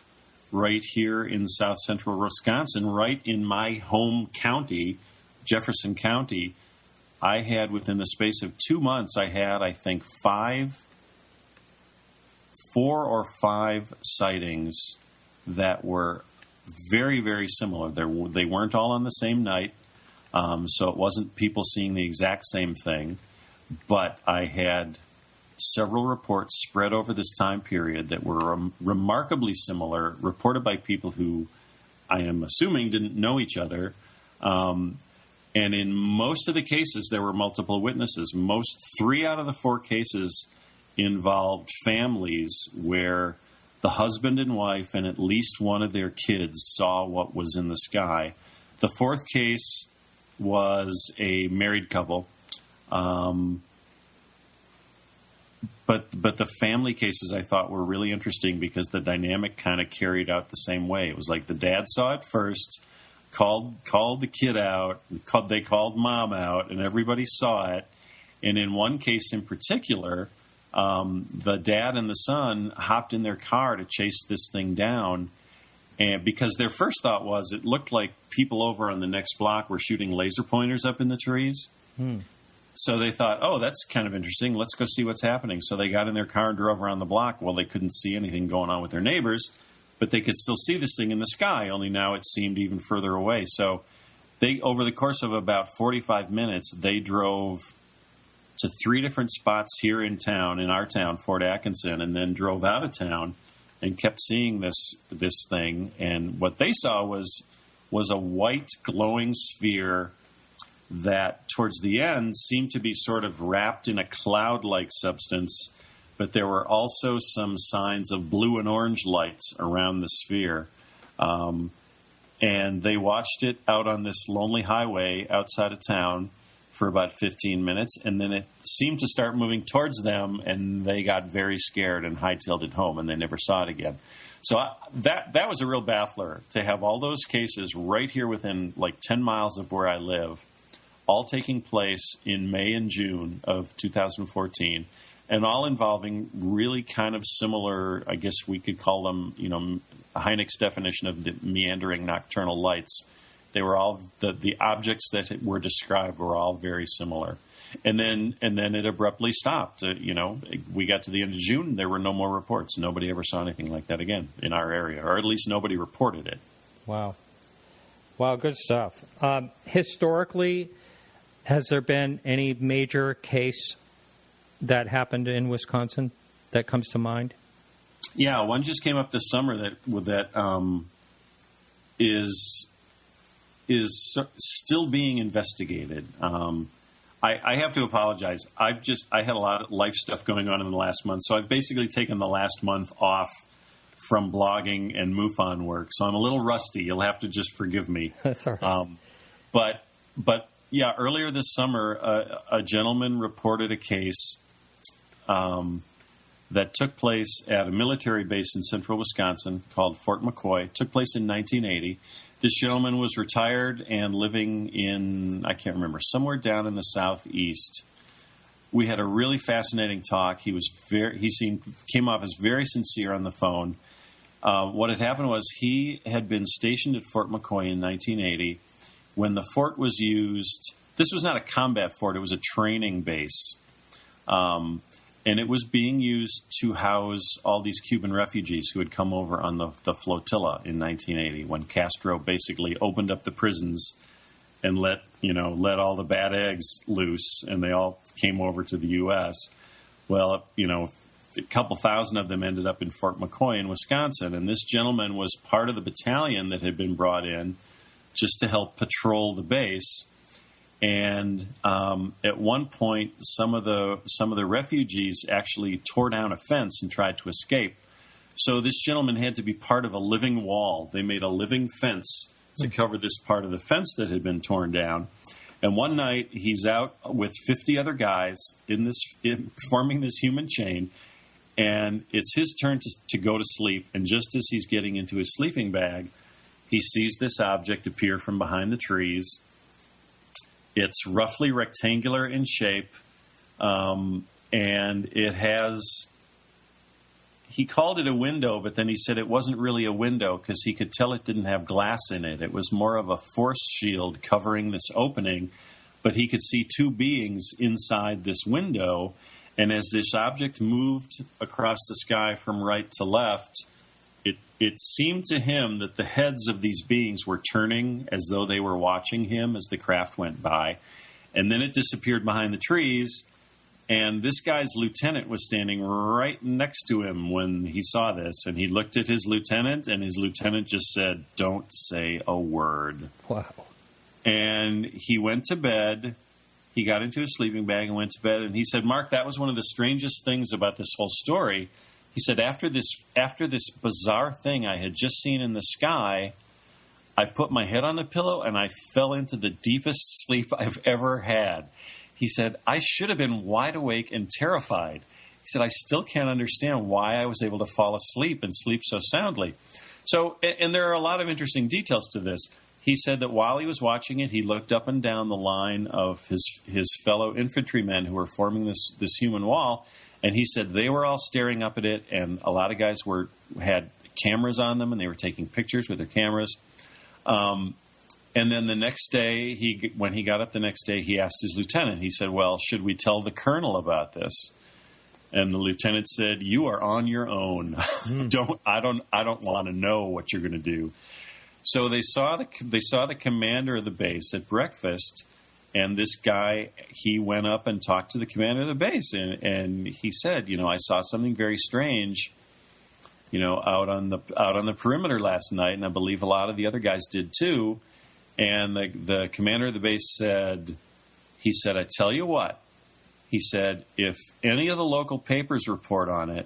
right here in south central Wisconsin, right in my home county, Jefferson County. I had, within the space of 2 months, I had, I think, 4 or 5 sightings that were very, very similar. They weren't all on the same night, so it wasn't people seeing the exact same thing. But I had several reports spread over this time period that were remarkably similar, reported by people who I am assuming didn't know each other. And in most of the cases, there were multiple witnesses. 3 out of the 4 cases involved families where the husband and wife and at least one of their kids saw what was in the sky. The 4th case was a married couple. But the family cases I thought were really interesting because the dynamic kind of carried out the same way. It was like the dad saw it first, called the kid out, they called mom out, and everybody saw it. And in one case in particular, the dad and the son hopped in their car to chase this thing down, and because their first thought was it looked like people over on the next block were shooting laser pointers up in the trees. So they thought, oh, that's kind of interesting. Let's go see what's happening. So they got in their car and drove around the block. Well, they couldn't see anything going on with their neighbors, but they could still see this thing in the sky, only now it seemed even further away. So they, over the course of about 45 minutes, they drove to 3 different spots here in town, in our town, Fort Atkinson, and then drove out of town and kept seeing this thing. And what they saw was a white glowing sphere that towards the end seemed to be sort of wrapped in a cloud-like substance, but there were also some signs of blue and orange lights around the sphere. And they watched it out on this lonely highway outside of town for about 15 minutes, and then it seemed to start moving towards them, and they got very scared and hightailed it home, and they never saw it again. So that was a real baffler, to have all those cases right here within like 10 miles of where I live, all taking place in May and June of 2014, and all involving really kind of similar, I guess we could call them, Hynek's definition of the meandering nocturnal lights. They were all, the objects that were described were all very similar. And then it abruptly stopped. We got to the end of June, there were no more reports. Nobody ever saw anything like that again in our area, or at least nobody reported it. Wow, good stuff. Historically, has there been any major case that happened in Wisconsin that comes to mind? Yeah, one just came up this summer that is still being investigated. I have to apologize. I had a lot of life stuff going on in the last month, so I've basically taken the last month off from blogging and MUFON work, so I'm a little rusty. You'll have to just forgive me. That's all right. But yeah, earlier this summer, a gentleman reported a case that took place at a military base in central Wisconsin called Fort McCoy. It took place in 1980. This gentleman was retired and living in, I can't remember, somewhere down in the southeast. We had a really fascinating talk. He came off as very sincere on the phone. What had happened was he had been stationed at Fort McCoy in 1980 when the fort was used. This was not a combat fort; it was a training base. And it was being used to house all these Cuban refugees who had come over on the flotilla in 1980 when Castro basically opened up the prisons and let all the bad eggs loose, and they all came over to the U.S. Well, a couple thousand of them ended up in Fort McCoy in Wisconsin, and this gentleman was part of the battalion that had been brought in just to help patrol the base. And at one point, some of the refugees actually tore down a fence and tried to escape. So this gentleman had to be part of a living wall. They made a living fence to cover this part of the fence that had been torn down. And one night, he's out with 50 other guys forming this human chain, and it's his turn to go to sleep. And just as he's getting into his sleeping bag, he sees this object appear from behind the trees. It's roughly rectangular in shape, and it has... He called it a window, but then he said it wasn't really a window because he could tell it didn't have glass in it. It was more of a force shield covering this opening, but he could see two beings inside this window. And as this object moved across the sky from right to left, it seemed to him that the heads of these beings were turning as though they were watching him as the craft went by. And then it disappeared behind the trees. And this guy's lieutenant was standing right next to him when he saw this. And he looked at his lieutenant, and his lieutenant just said, "Don't say a word." Wow. And he went to bed. He got into his sleeping bag and went to bed. And he said, "Mark, that was one of the strangest things about this whole story." He said, after this bizarre thing I had just seen in the sky, I put my head on the pillow and I fell into the deepest sleep I've ever had. He said, I should have been wide awake and terrified. He said, I still can't understand why I was able to fall asleep and sleep so soundly. So, and there are a lot of interesting details to this. He said that while he was watching it, he looked up and down the line of his fellow infantrymen who were forming this human wall, and he said they were all staring up at it, and a lot of guys had cameras on them, and they were taking pictures with their cameras. And then the next day, when he got up the next day, he asked his lieutenant. He said, "Well, should we tell the colonel about this?" And the lieutenant said, "You are on your own. I don't want to know what you're going to do." So they saw the commander of the base at breakfast, and this guy, he went up and talked to the commander of the base, and he said, I saw something very strange, out on the perimeter last night, and I believe a lot of the other guys did too. And the commander of the base said, "I tell you what," he said, "if any of the local papers report on it,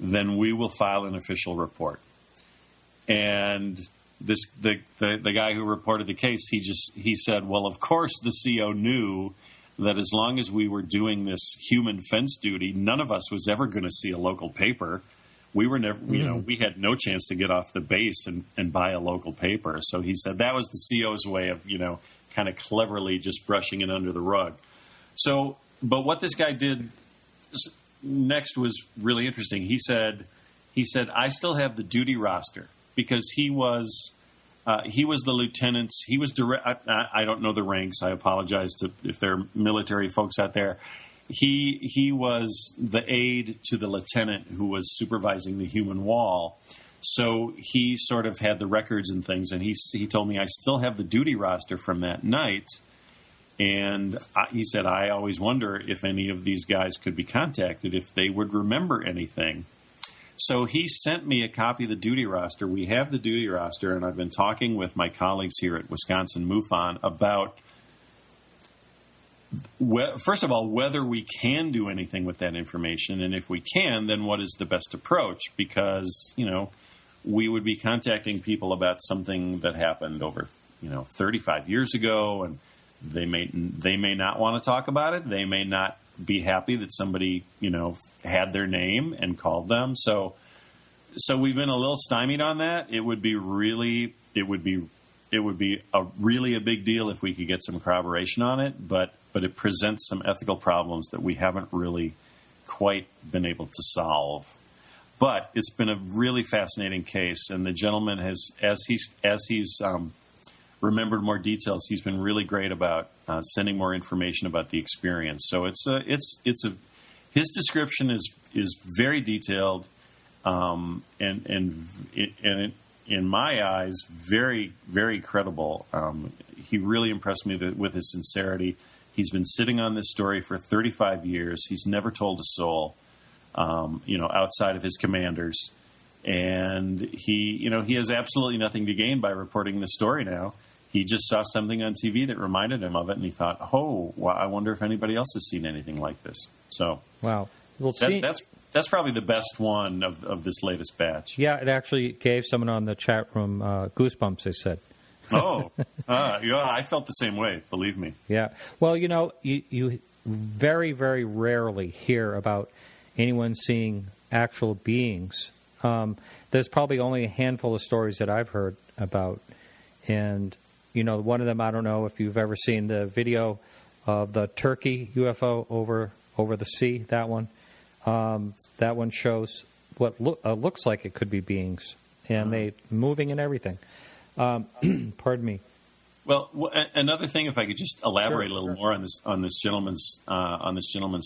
then we will file an official report." And the guy who reported the case, he said, "Well, of course the CO knew that as long as we were doing this human fence duty, none of us was ever going to see a local paper. We were never, we had no chance to get off the base and buy a local paper." So he said that was the CO's way of, kind of cleverly just brushing it under the rug. So, but what this guy did next was really interesting. He said, "I still have the duty roster," because he was the lieutenant's. He was direct. I don't know the ranks. I apologize if there are military folks out there. He was the aide to the lieutenant who was supervising the human wall. So he sort of had the records and things, and he told me, "I still have the duty roster from that night." And he said, "I always wonder if any of these guys could be contacted, if they would remember anything." So he sent me a copy of the duty roster. We have the duty roster, and I've been talking with my colleagues here at Wisconsin MUFON about, first of all, whether we can do anything with that information, and if we can, then what is the best approach? Because, we would be contacting people about something that happened over, 35 years ago, and they may not want to talk about it. They may not be happy that somebody, had their name and called them. So we've been a little stymied on that. It would be a really a big deal if we could get some corroboration on it, but it presents some ethical problems that we haven't really quite been able to solve. But it's been a really fascinating case, and the gentleman has, as he's remembered more details, he's been really great about sending more information about the experience. So his description is very detailed, and in my eyes, very, very credible. He really impressed me with his sincerity. He's been sitting on this story for 35 years. He's never told a soul, outside of his commanders. And he has absolutely nothing to gain by reporting the story now. he just saw something on TV that reminded him of it, and he thought, "Oh, well, I wonder if anybody else has seen anything like this." So, wow, well, that's probably the best one of this latest batch. Yeah, it actually gave someone on the chat room goosebumps. They said. Oh, yeah, I felt the same way. Believe me. Yeah. Well, you very, very rarely hear about anyone seeing actual beings. There's probably only a handful of stories that I've heard about, and one of them, I don't know if you've ever seen the video of the Turkey UFO over the sea. That one shows what looks like it could be beings, and they moving and everything. Pardon me. Well, another thing, if I could just elaborate Sure. a little more on this gentleman's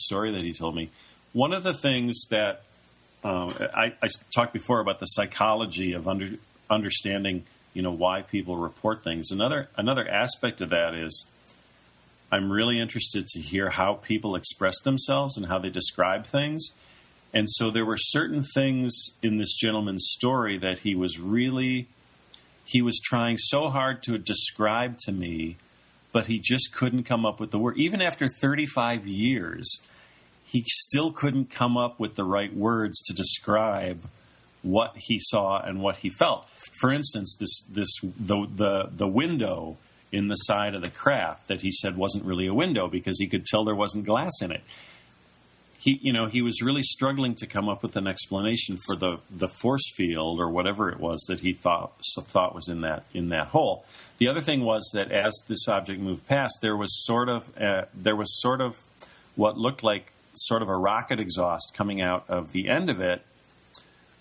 story that he told me. One of the things that I talked before about the psychology of understanding, why people report things. Another aspect of that is I'm really interested to hear how people express themselves and how they describe things. And so there were certain things in this gentleman's story that he was trying so hard to describe to me, but he just couldn't come up with the word. Even after 35 years, he still couldn't come up with the right words to describe what he saw and what he felt. For instance, the window in the side of the craft that he said wasn't really a window because he could tell there wasn't glass in it. He was really struggling to come up with an explanation for the force field or whatever it was that he thought was in that hole. The other thing was that as this object moved past, there was sort of what looked like sort of a rocket exhaust coming out of the end of it,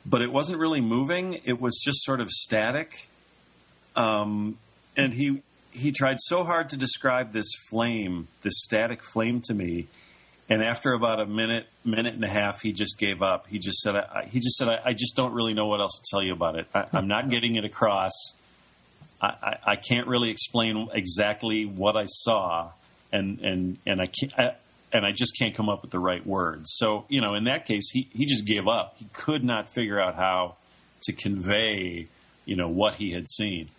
but it wasn't really moving. It was just sort of static. And he tried so hard to describe this static flame to me. And after about a minute and a half, he just gave up. He just said, I just don't really know what else to tell you about it. I'm not getting it across. I can't really explain exactly what I saw, and I just can't come up with the right words. So, in that case, he just gave up. He could not figure out how to convey, what he had seen.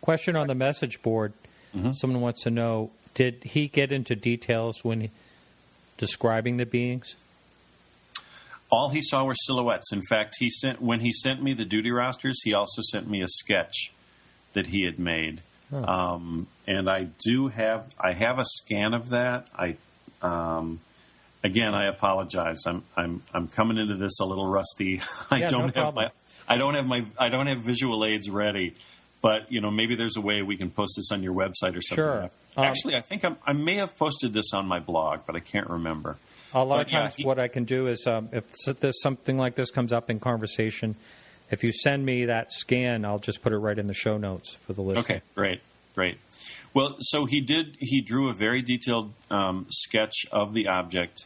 Question on the message board. Mm-hmm. Someone wants to know, did he get into details when describing the beings? All he saw were silhouettes. In fact, when he sent me the duty rosters, he also sent me a sketch that he had made. Oh. And I have a scan of that. Again, I apologize. I'm coming into this a little rusty. I don't have visual aids ready. But, maybe there's a way we can post this on your website or something. Sure. Actually, I think I may have posted this on my blog, but I can't remember. A lot of times what I can do is if there's something like this comes up in conversation, if you send me that scan, I'll just put it right in the show notes for the listener. Okay, great. Well, so he drew a very detailed sketch of the object,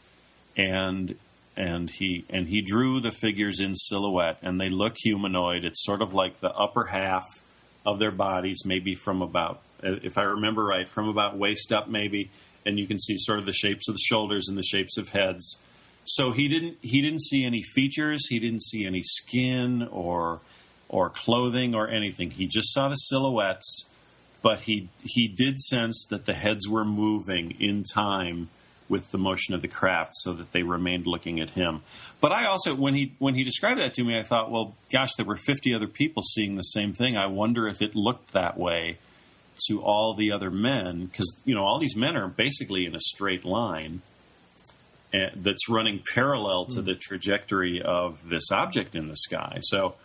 and he drew the figures in silhouette, and they look humanoid. It's sort of like the upper half of their bodies, maybe from about, if I remember right, from about waist up maybe, and you can see sort of the shapes of the shoulders and the shapes of heads. So he didn't see any features, he didn't see any skin or clothing or anything. He just saw the silhouettes, but he did sense that the heads were moving in time with the motion of the craft, so that they remained looking at him. But I also, when he described that to me, I thought, well, gosh, there were 50 other people seeing the same thing. I wonder if it looked that way to all the other men, because all these men are basically in a straight line that's running parallel to the trajectory of this object in the sky. So,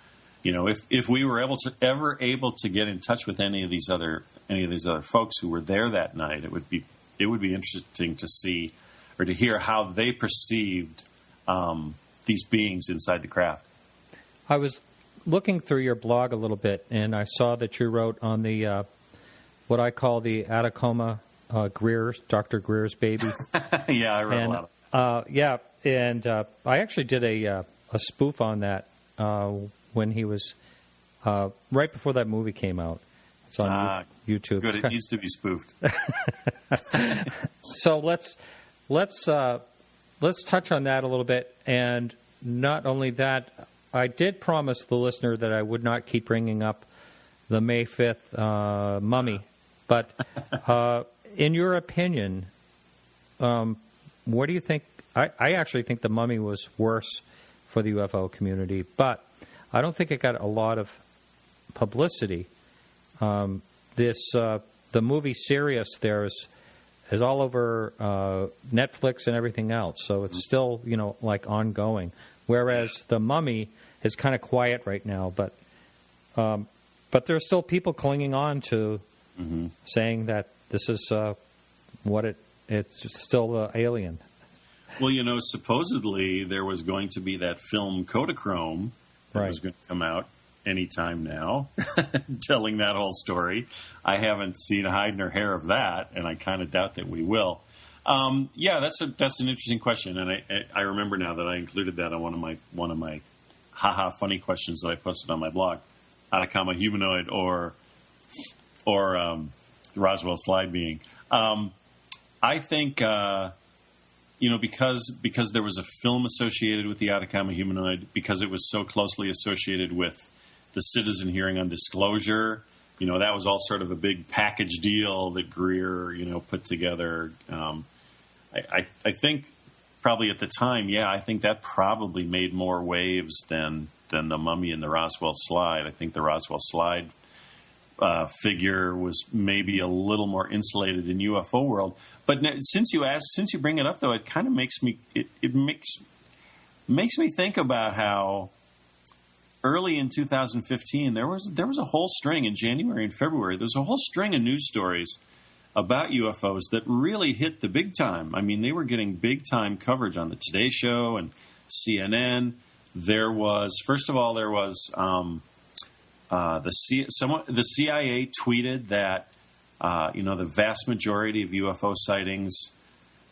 if we were able to get in touch with any of these other folks who were there that night, it would be interesting to see or to hear how they perceived these beings inside the craft. I was looking through your blog a little bit, and I saw that you wrote on the what I call the Atacama Dr. Greer's baby. Yeah, I wrote a lot. And I actually did a spoof on that when he was right before that movie came out. It's on YouTube. Good. It needs to be spoofed. So let's touch on that a little bit. And not only that, I did promise the listener that I would not keep bringing up the May 5th mummy But in your opinion, what do you think? I actually think The Mummy was worse for the UFO community, but I don't think it got a lot of publicity. The movie Sirius there is all over Netflix and everything else, so it's still, like ongoing. Whereas The Mummy is kind of quiet right now, but there's still people clinging on to saying that this is it's still alien. Well, supposedly there was going to be that film Kodachrome that was going to come out anytime now, telling that whole story. I haven't seen hide nor hair of that, and I kind of doubt that we will. That's an interesting question, and I remember now that I included that on one of my haha funny questions that I posted on my blog, Atacama humanoid or the Roswell slide being. I think because there was a film associated with the Atacama humanoid, because it was so closely associated with the citizen hearing on disclosure, that was all sort of a big package deal that Greer, put together. I think probably at the time, I think that probably made more waves than the Mummy and the Roswell slide. I think the Roswell slide figure was maybe a little more insulated in UFO world. But since you bring it up, though, it kind of makes me think about how early in 2015 there was a whole string in January and February. There was a whole string of news stories about UFOs that really hit the big time. I mean, they were getting big time coverage on the Today Show and CNN. There was the CIA tweeted that the vast majority of UFO sightings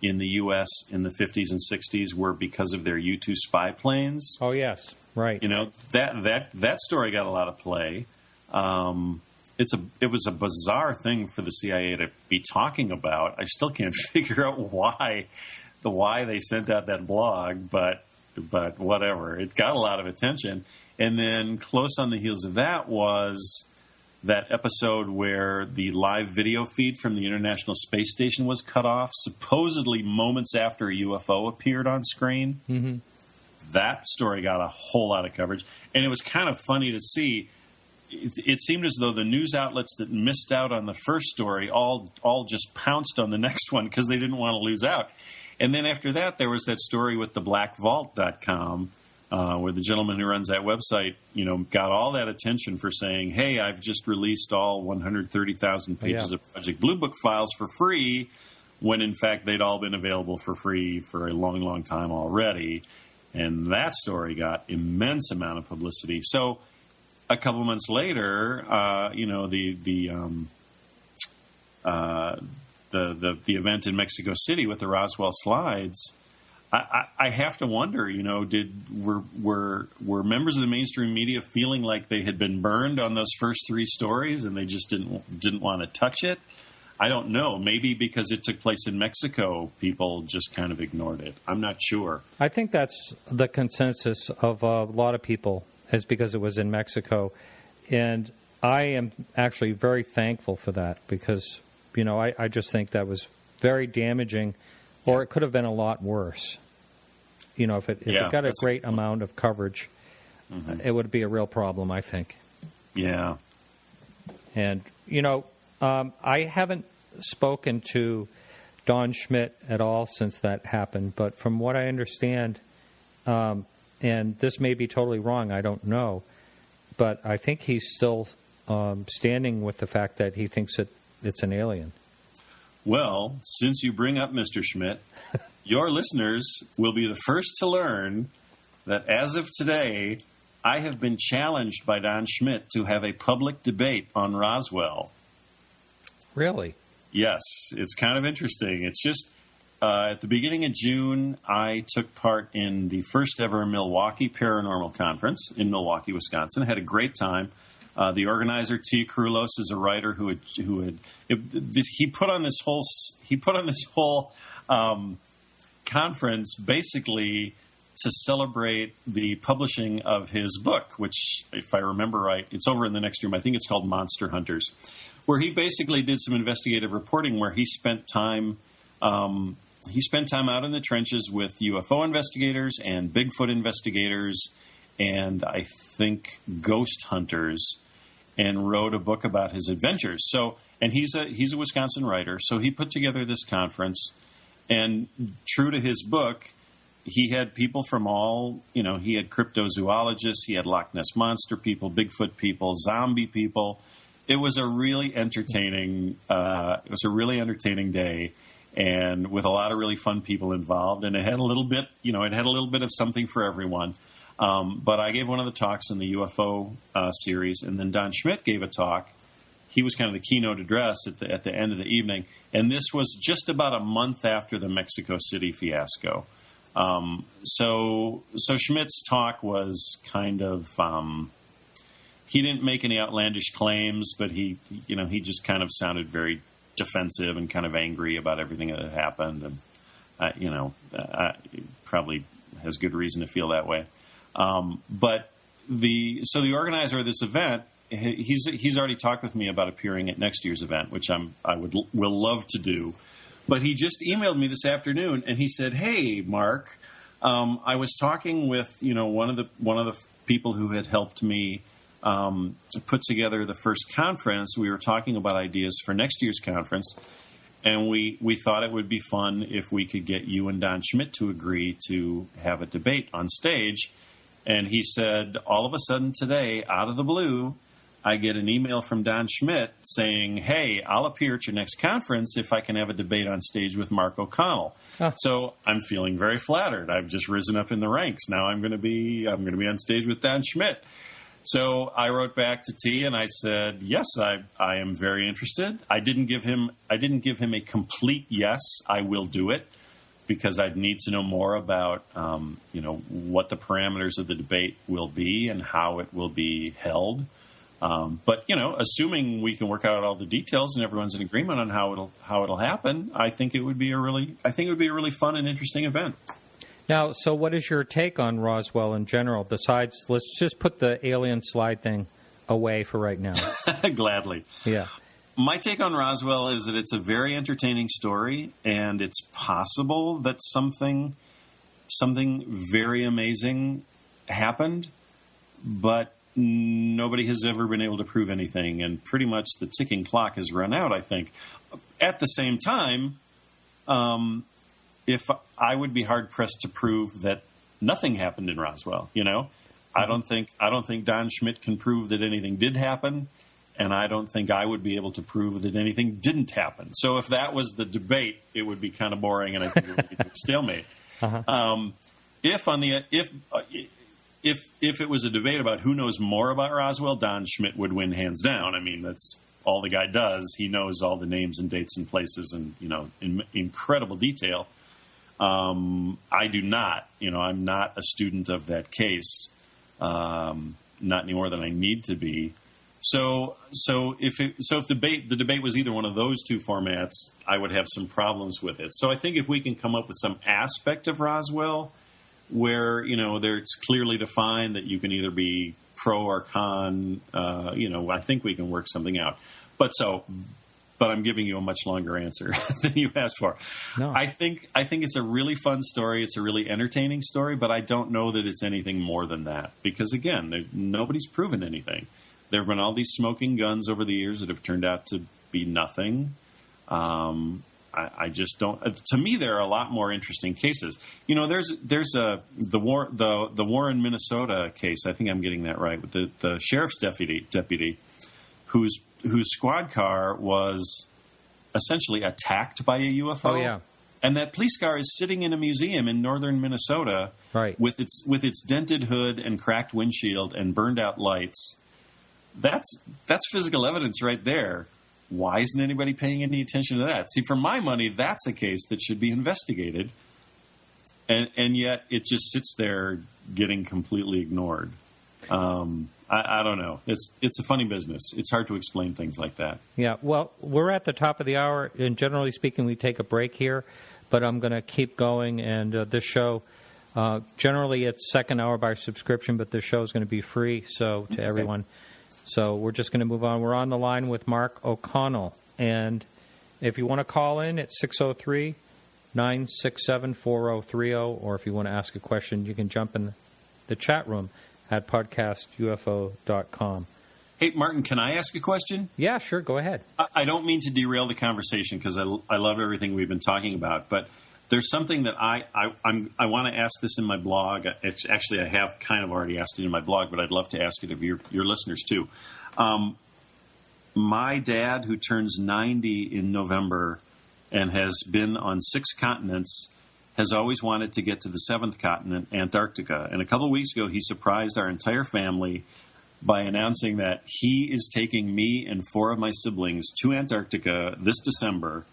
in the U.S. in the 50s and 60s were because of their U-2 spy planes. Oh yes, right. That story got a lot of play. It was a bizarre thing for the CIA to be talking about. I still can't figure out why they sent out that blog, but whatever. It got a lot of attention. And then close on the heels of that was that episode where the live video feed from the International Space Station was cut off, supposedly moments after a UFO appeared on screen. Mm-hmm. That story got a whole lot of coverage. And it was kind of funny to see. It seemed as though the news outlets that missed out on the first story all just pounced on the next one because they didn't want to lose out. And then after that, there was that story with the blackvault.com, where the gentleman who runs that website, got all that attention for saying, hey, I've just released all 130,000 pages of Project Blue Book files for free, when in fact they'd all been available for free for a long, long time already. And that story got immense amount of publicity. So a couple months later, the event in Mexico City with the Roswell slides, I have to wonder, were members of the mainstream media feeling like they had been burned on those first three stories and they just didn't want to touch it? I don't know. Maybe because it took place in Mexico, people just kind of ignored it. I'm not sure. I think that's the consensus of a lot of people, is because it was in Mexico. And I am actually very thankful for that because, I just think that was very damaging, or it could have been a lot worse. If it got a great amount of coverage, it would be a real problem, I think. Yeah. And, I haven't spoken to Don Schmidt at all since that happened, but from what I understand, and this may be totally wrong, I don't know, but I think he's still standing with the fact that he thinks it's an alien. Well, since you bring up Mr. Schmidt, your listeners will be the first to learn that as of today, I have been challenged by Don Schmidt to have a public debate on Roswell. Really? Yes, it's kind of interesting. It's just at the beginning of June, I took part in the first ever Milwaukee Paranormal Conference in Milwaukee, Wisconsin. I had a great time. The organizer, T. Krulos, is a writer he put on this whole conference basically to celebrate the publishing of his book, which, if I remember right, it's over in the next room. I think it's called Monster Hunters. where he basically did some investigative reporting where he spent time out in the trenches with UFO investigators and Bigfoot investigators and I think ghost hunters, and wrote a book about his adventures. So, and he's a Wisconsin writer, so he put together this conference, and true to his book, he had people from all, he had cryptozoologists, he had Loch Ness Monster people, Bigfoot people, zombie people. It was a really entertaining, day, and with a lot of really fun people involved, and it had a little bit, of something for everyone. But I gave one of the talks in the UFO series, and then Don Schmidt gave a talk. He was kind of the keynote address at the end of the evening, and this was just about a month after the Mexico City fiasco. So Schmidt's talk was kind of he didn't make any outlandish claims, but he just kind of sounded very defensive and kind of angry about everything that had happened, and probably has good reason to feel that way. But the organizer of this event, he's already talked with me about appearing at next year's event, which will love to do. But he just emailed me this afternoon, and he said, "Hey, Mark, I was talking with one of the people who had helped me to put together the first conference. We were talking about ideas for next year's conference, and we thought it would be fun if we could get you and Don Schmidt to agree to have a debate on stage." And he said, all of a sudden today, out of the blue, I get an email from Don Schmidt saying, "Hey, I'll appear at your next conference if I can have a debate on stage with Mark O'Connell." Oh. So I'm feeling very flattered. I've just risen up in the ranks. Now I'm going to be on stage with Don Schmidt. So I wrote back to T and I said, "Yes, I am very interested." I didn't give him a complete yes, I will do it, because I'd need to know more about what the parameters of the debate will be and how it will be held. But assuming we can work out all the details and everyone's in agreement on how it'll happen, I think it would be a really fun and interesting event. Now, so what is your take on Roswell in general? Besides, let's just put the alien slide thing away for right now. Gladly. Yeah. My take on Roswell is that it's a very entertaining story, and it's possible that something very amazing happened, but nobody has ever been able to prove anything, and pretty much the ticking clock has run out, I think. At the same time, if I would be hard-pressed to prove that nothing happened in Roswell, I don't think Don Schmidt can prove that anything did happen. And I don't think I would be able to prove that anything didn't happen. So if that was the debate, it would be kind of boring, and I think it would be a stalemate. Uh-huh. If it was a debate about who knows more about Roswell, Don Schmidt would win hands down. I mean, that's all the guy does. He knows all the names and dates and places, and in incredible detail. I do not. I'm not a student of that case, not any more than I need to be. So if the debate was either one of those two formats, I would have some problems with it. So I think if we can come up with some aspect of Roswell where it's clearly defined that you can either be pro or con, I think we can work something out. But I'm giving you a much longer answer than you asked for. No. I think it's a really fun story. It's a really entertaining story, but I don't know that it's anything more than that because again, nobody's proven anything. There have been all these smoking guns over the years that have turned out to be nothing. I just don't. To me, there are a lot more interesting cases. There's the Warren, Minnesota case. I think I'm getting that right with the sheriff's deputy whose squad car was essentially attacked by a UFO. Oh yeah. And that police car is sitting in a museum in northern Minnesota, right, with its dented hood and cracked windshield and burned out lights. That's physical evidence right there. Why isn't anybody paying any attention to that? See, for my money, that's a case that should be investigated, and yet it just sits there getting completely ignored. I don't know. It's a funny business. It's hard to explain things like that. Yeah, well, we're at the top of the hour, and generally speaking, we take a break here, but I'm going to keep going, and this show, generally it's second hour by subscription, but this show is going to be free, so to everyone. So we're just going to move on. We're on the line with Mark O'Connell. And if you want to call in, it's 603-967-4030. Or if you want to ask a question, you can jump in the chat room at podcastufo.com. Hey, Martin, can I ask a question? Yeah, sure. Go ahead. I don't mean to derail the conversation because I love everything we've been talking about, but there's something that I want to ask this in my blog. Actually, I have kind of already asked it in my blog, but I'd love to ask it of your listeners too. My dad, who turns 90 in November and has been on 6 continents, has always wanted to get to the 7th continent, Antarctica. And a couple of weeks ago, he surprised our entire family by announcing that he is taking me and 4 of my siblings to Antarctica this December.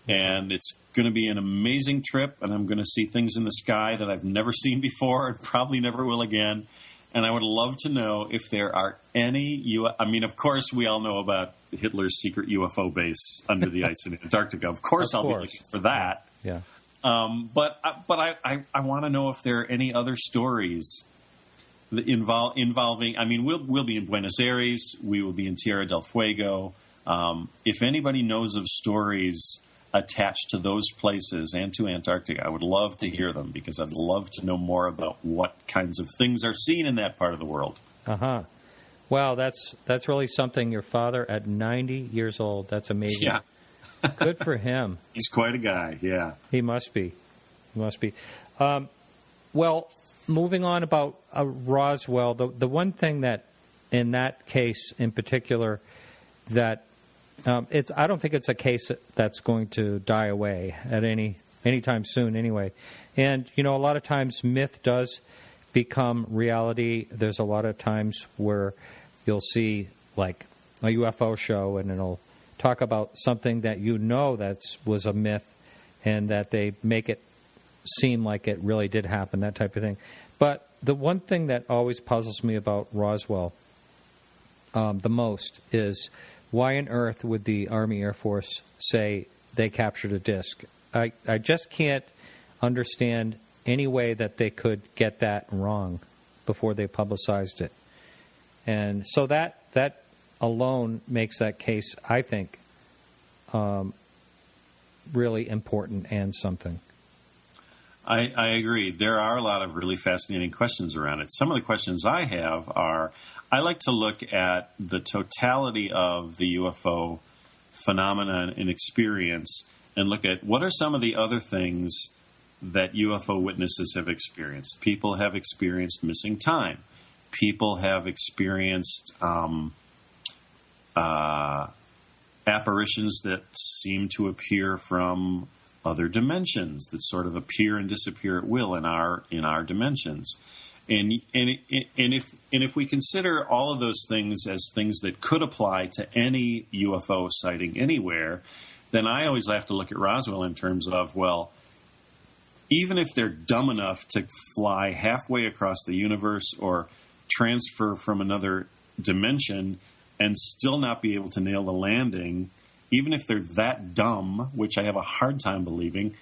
And it's going to be an amazing trip, and I'm going to see things in the sky that I've never seen before and probably never will again. And I would love to know if there are any I mean, of course, we all know about Hitler's secret UFO base under the ice in Antarctica. Of course, I'll be looking for that. Yeah. But I want to know if there are any other stories involving. I mean, we'll be in Buenos Aires. We will be in Tierra del Fuego. If anybody knows of stories attached to those places and to Antarctica, I would love to hear them because I'd love to know more about what kinds of things are seen in that part of the world. Uh-huh. Wow, that's really something. Your father at 90 years old. That's amazing. Yeah. Good for him. He's quite a guy, yeah. He must be. Well, moving on about Roswell, the one thing that, in that case in particular, that I don't think it's a case that's going to die away at anytime soon anyway. And, a lot of times myth does become reality. There's a lot of times where you'll see, like, a UFO show and it'll talk about something that that was a myth and that they make it seem like it really did happen, that type of thing. But the one thing that always puzzles me about Roswell the most is why on earth would the Army Air Force say they captured a disc? I just can't understand any way that they could get that wrong before they publicized it. And so that alone makes that case, I think, really important and something. I agree. There are a lot of really fascinating questions around it. Some of the questions I have are, I like to look at the totality of the UFO phenomenon and experience and look at what are some of the other things that UFO witnesses have experienced. People have experienced missing time. People have experienced apparitions that seem to appear from other dimensions that sort of appear and disappear at will in our dimensions. And if we consider all of those things as things that could apply to any UFO sighting anywhere, then I always have to look at Roswell in terms of, well, even if they're dumb enough to fly halfway across the universe or transfer from another dimension and still not be able to nail the landing, even if they're that dumb, which I have a hard time believing,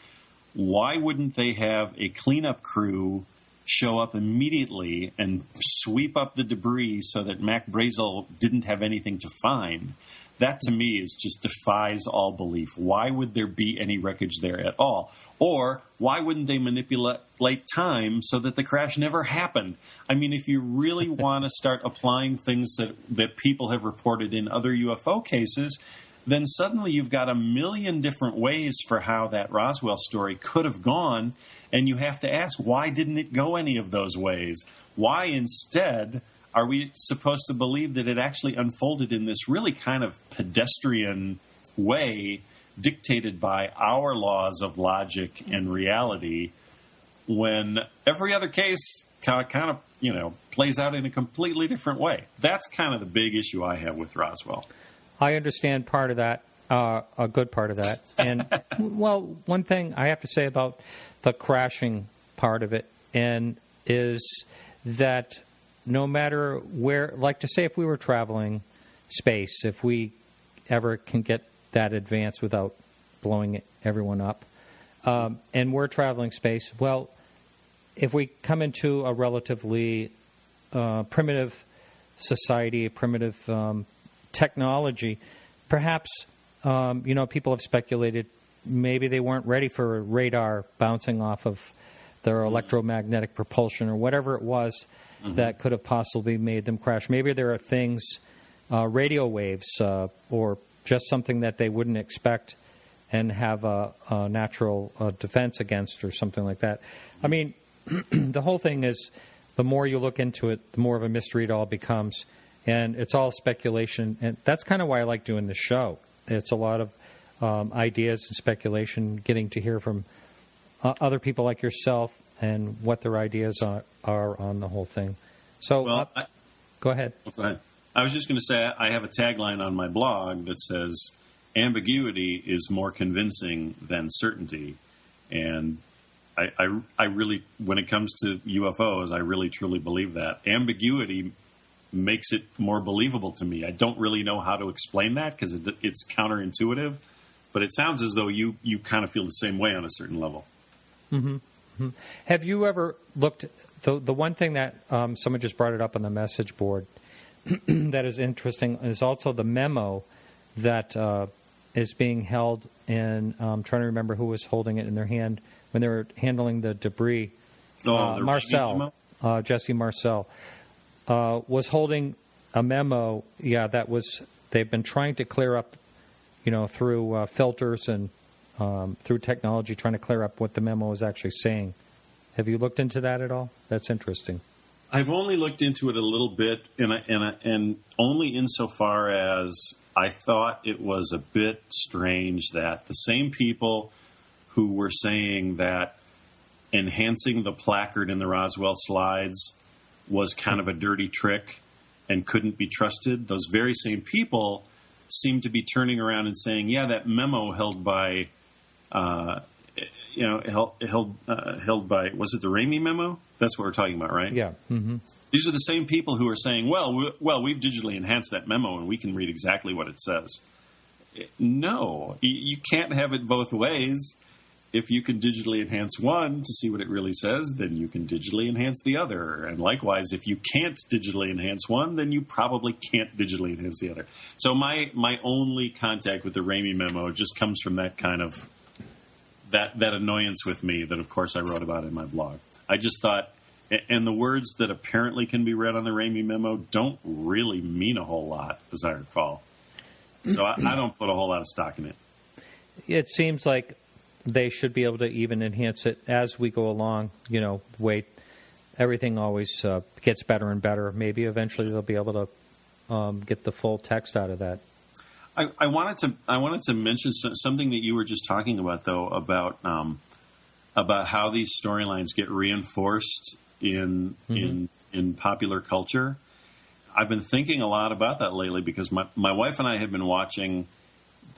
why wouldn't they have a cleanup crew show up immediately and sweep up the debris so that Mac Brazel didn't have anything to find? That, to me, just defies all belief. Why would there be any wreckage there at all? Or why wouldn't they manipulate time so that the crash never happened? I mean, if you really want to start applying things that people have reported in other UFO cases, then suddenly you've got a million different ways for how that Roswell story could have gone, and you have to ask, why didn't it go any of those ways? Why instead are we supposed to believe that it actually unfolded in this really kind of pedestrian way dictated by our laws of logic and reality when every other case kind of plays out in a completely different way? That's kind of the big issue I have with Roswell. I understand part of that, a good part of that. And, well, one thing I have to say about the crashing part of it is that no matter where, like to say if we were traveling space, if we ever can get that advanced without blowing everyone up, and we're traveling space, well, if we come into a relatively primitive society, a primitive technology. Perhaps, people have speculated maybe they weren't ready for radar bouncing off of their electromagnetic propulsion or whatever it was that could have possibly made them crash. Maybe there are things, radio waves, or just something that they wouldn't expect and have a natural defense against or something like that. I mean, the whole thing is, the more you look into it, the more of a mystery it all becomes. And it's all speculation. And that's kind of why I like doing this show. It's a lot of ideas and speculation, getting to hear from other people like yourself and what their ideas are on the whole thing. So, go ahead. Go ahead. I was just going to say, I have a tagline on my blog that says, ambiguity is more convincing than certainty. And I really, when it comes to UFOs, I really truly believe that. Ambiguity makes it more believable to me. I don't really know how to explain that because it's counterintuitive, but it sounds as though you kind of feel the same way on a certain level. Mm-hmm. Mm-hmm. Have you ever looked, the one thing that someone just brought it up on the message board that is interesting is also the memo that is being held in, I'm trying to remember who was holding it in their hand when they were handling the debris. Marcel, Jesse Marcel, was holding a memo, that was, they've been trying to clear up, through filters and through technology, trying to clear up what the memo is actually saying. Have you looked into that at all? That's interesting. I've only looked into it a little bit, and only insofar as I thought it was a bit strange that the same people who were saying that enhancing the placard in the Roswell slides was kind of a dirty trick and couldn't be trusted, those very same people seem to be turning around and saying, that memo held by, held by, was it the Ramey memo? That's what we're talking about, right? Yeah. Mm-hmm. These are the same people who are saying, we've digitally enhanced that memo and we can read exactly what it says. No, you can't have it both ways. If you can digitally enhance one to see what it really says, then you can digitally enhance the other. And likewise, if you can't digitally enhance one, then you probably can't digitally enhance the other. So my only contact with the Ramey memo just comes from that kind of, that annoyance with me that, of course, I wrote about in my blog. I just thought, and the words that apparently can be read on the Ramey memo don't really mean a whole lot, as I recall. So I don't put a whole lot of stock in it. It seems like they should be able to even enhance it as we go along. Everything always gets better and better. Maybe eventually they'll be able to get the full text out of that. I wanted to mention something that you were just talking about, though, about how these storylines get reinforced in popular culture. I've been thinking a lot about that lately because my wife and I have been watching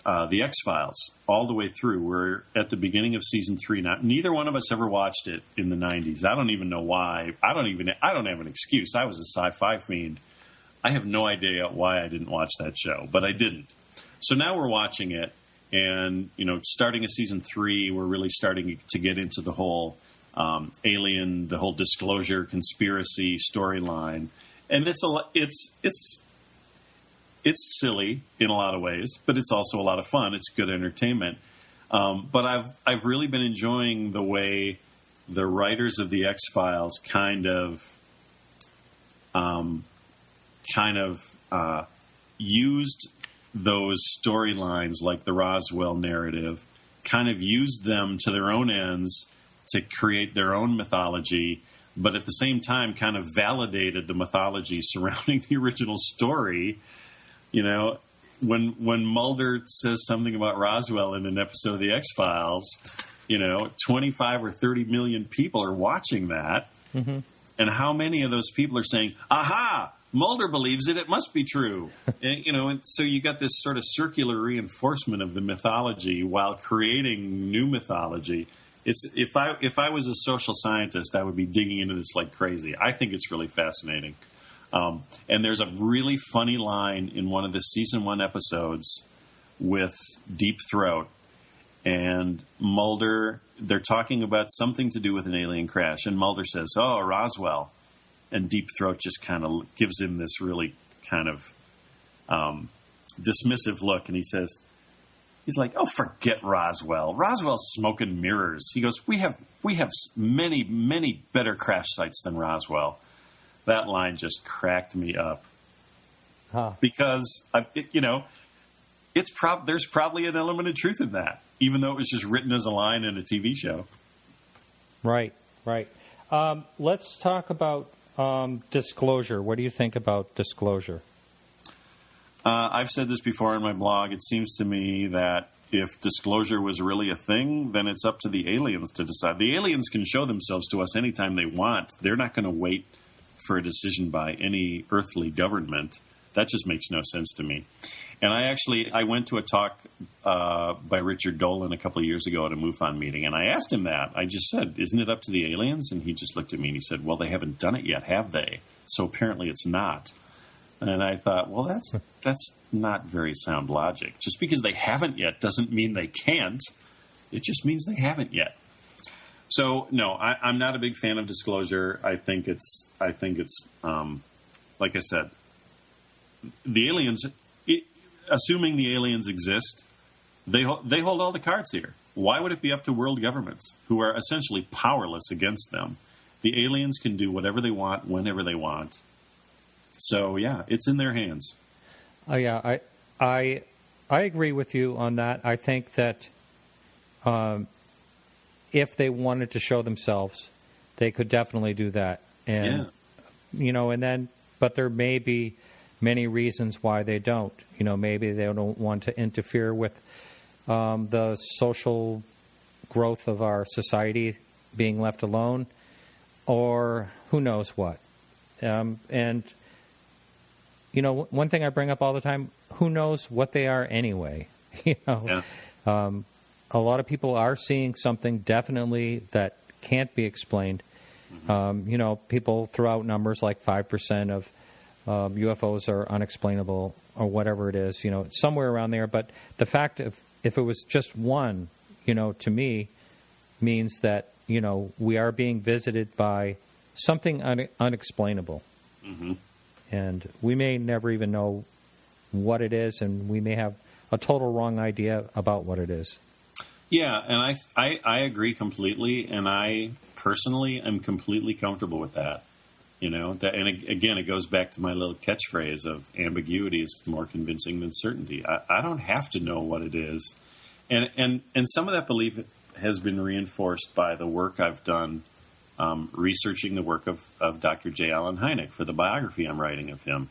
the X-Files all the way through. We're at the beginning of season 3 now. Neither one of us ever watched it in the 90s. I don't even know why. I don't have an excuse. I was a sci-fi fiend. I have no idea why I didn't watch that show, but I didn't. So now we're watching it, and starting at season 3, we're really starting to get into the whole alien, the whole disclosure conspiracy storyline, and it's silly in a lot of ways, but it's also a lot of fun. It's good entertainment. But I've really been enjoying the way the writers of the X-Files kind of used those storylines, like the Roswell narrative, kind of used them to their own ends to create their own mythology, but at the same time kind of validated the mythology surrounding the original story. When Mulder says something about Roswell in an episode of the X-Files, 25 or 30 million people are watching that. Mm-hmm. And how many of those people are saying, aha, Mulder believes it, it must be true. And so you got this sort of circular reinforcement of the mythology while creating new mythology. If I was a social scientist, I would be digging into this like crazy. I think it's really fascinating. And there's a really funny line in one of the season 1 episodes with Deep Throat. And Mulder, they're talking about something to do with an alien crash. And Mulder says, Roswell. Deep Throat just kind of gives him this really kind of dismissive look, and he's like, "Oh, forget Roswell. Roswell's smoke and mirrors." He goes, "We have many, many better crash sites than Roswell." That line just cracked me up. Because there's probably an element of truth in that, even though it was just written as a line in a TV show. Right. Let's talk about disclosure. What do you think about disclosure? I've said this before in my blog. It seems to me that if disclosure was really a thing, then it's up to the aliens to decide. The aliens can show themselves to us anytime they want. They're not going to wait for a decision by any earthly government. That just makes no sense to me. And I went to a talk by Richard Dolan a couple of years ago at a MUFON meeting, and I asked him that. I just said, "Isn't it up to the aliens?" And he just looked at me and he said, "Well, they haven't done it yet, have they? So apparently it's not." And I thought, well, that's not very sound logic. Just because they haven't yet doesn't mean they can't. It just means they haven't yet. So no, I'm not a big fan of disclosure. I think it's like I said, the aliens. Assuming the aliens exist, they hold all the cards here. Why would it be up to world governments who are essentially powerless against them? The aliens can do whatever they want, whenever they want. So yeah, it's in their hands. Yeah, I agree with you on that. I think that if they wanted to show themselves, they could definitely do that. And but there may be many reasons why they don't. Maybe they don't want to interfere with the social growth of our society being left alone, or who knows what. And one thing I bring up all the time: who knows what they are anyway? A lot of people are seeing something definitely that can't be explained. Mm-hmm. People throw out numbers like 5% of UFOs are unexplainable, or whatever it is, somewhere around there. But the fact of if it was just one, to me, means that, we are being visited by something unexplainable. Mm-hmm. And we may never even know what it is, and we may have a total wrong idea about what it is. Yeah, and I agree completely, and I personally am completely comfortable with that. And again, it goes back to my little catchphrase of ambiguity is more convincing than certainty. I don't have to know what it is. And some of that belief has been reinforced by the work I've done researching the work of Dr. J. Allen Hynek for the biography I'm writing of him.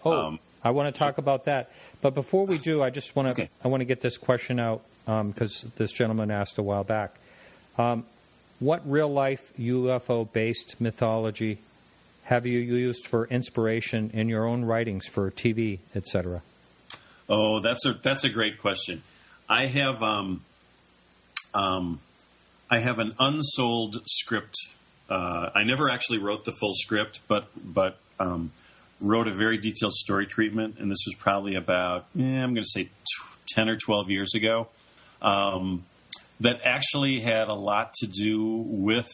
I want to talk about that. But before we do, I just want to I want to get this question out because this gentleman asked a while back. What real-life UFO-based mythology have you used for inspiration in your own writings for TV, etc.? Oh, that's a great question. I have an unsold script. I never actually wrote the full script, but wrote a very detailed story treatment, and this was probably about I'm going to say 10 or 12 years ago. That actually had a lot to do with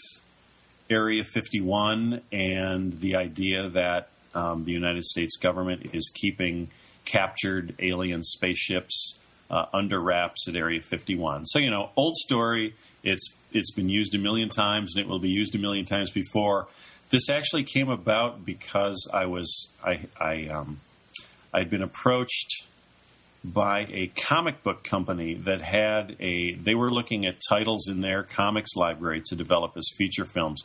Area 51 and the idea that the United States government is keeping captured alien spaceships under wraps at Area 51. So, old story. It's been used a million times, and it will be used a million times before. This actually came about because I'd been approached by a comic book company that they were looking at titles in their comics library to develop as feature films.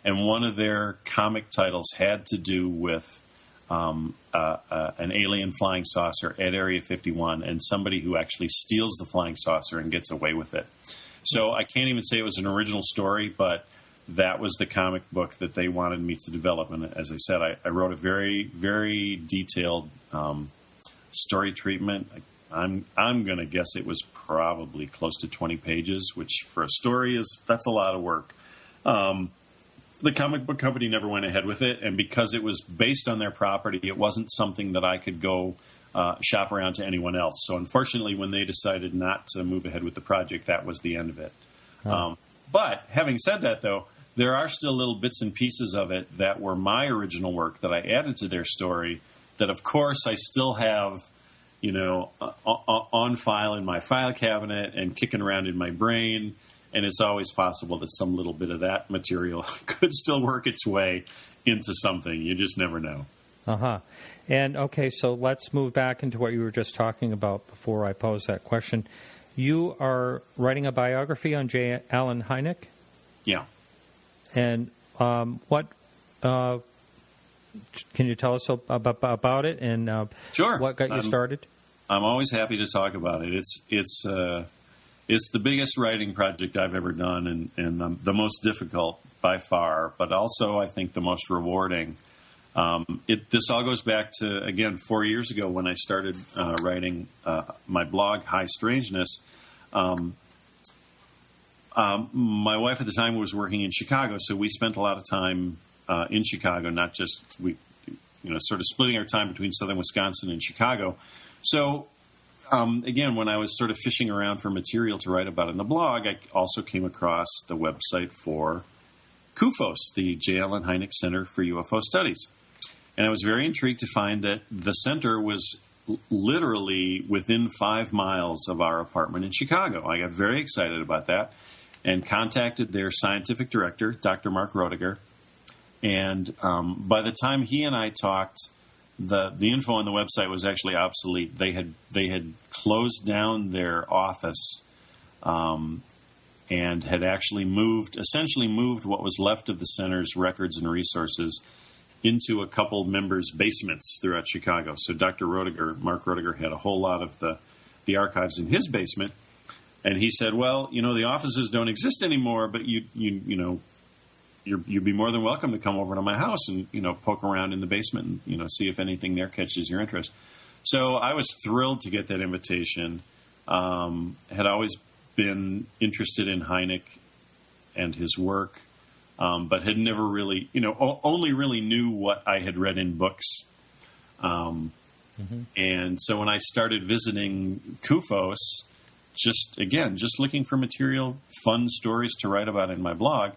And one of their comic titles had to do with an alien flying saucer at Area 51 and somebody who actually steals the flying saucer and gets away with it. So I can't even say it was an original story, but that was the comic book that they wanted me to develop. And as I said, I wrote a very, very detailed story treatment. I'm going to guess it was probably close to 20 pages, which for a story that's a lot of work. The comic book company never went ahead with it, and because it was based on their property, it wasn't something that I could go shop around to anyone else. So unfortunately, when they decided not to move ahead with the project, that was the end of it. But having said that, though, there are still little bits and pieces of it that were my original work that I added to their story that, of course, I still have, on file in my file cabinet and kicking around in my brain. And it's always possible that some little bit of that material could still work its way into something. You just never know. Uh-huh. And, okay, so let's move back into what you were just talking about before I pose that question. You are writing a biography on J. Allen Hynek? Yeah. And what can you tell us about it and sure. What got you started? I'm always happy to talk about it. It's the biggest writing project I've ever done and the most difficult by far, but also I think the most rewarding. This all goes back to, again, 4 years ago when I started writing my blog, High Strangeness. My wife at the time was working in Chicago, so we spent a lot of time in Chicago, not just sort of splitting our time between southern Wisconsin and Chicago. So, again, when I was sort of fishing around for material to write about in the blog, I also came across the website for CUFOS, the J. Allen Hynek Center for UFO Studies. And I was very intrigued to find that the center was literally within 5 miles of our apartment in Chicago. I got very excited about that and contacted their scientific director, Dr. Mark Roediger. And by the time he and I talked, the info on the website was actually obsolete. They had closed down their office and had actually essentially moved what was left of the center's records and resources into a couple members' basements throughout Chicago. So Dr. Roediger, Mark Roediger, had a whole lot of the archives in his basement. And he said, well, the offices don't exist anymore, but you'd be more than welcome to come over to my house and, poke around in the basement and, see if anything there catches your interest. So I was thrilled to get that invitation. Had always been interested in Hynek and his work, but had never really, only really knew what I had read in books. And so when I started visiting CUFOS, just looking for material, fun stories to write about in my blog,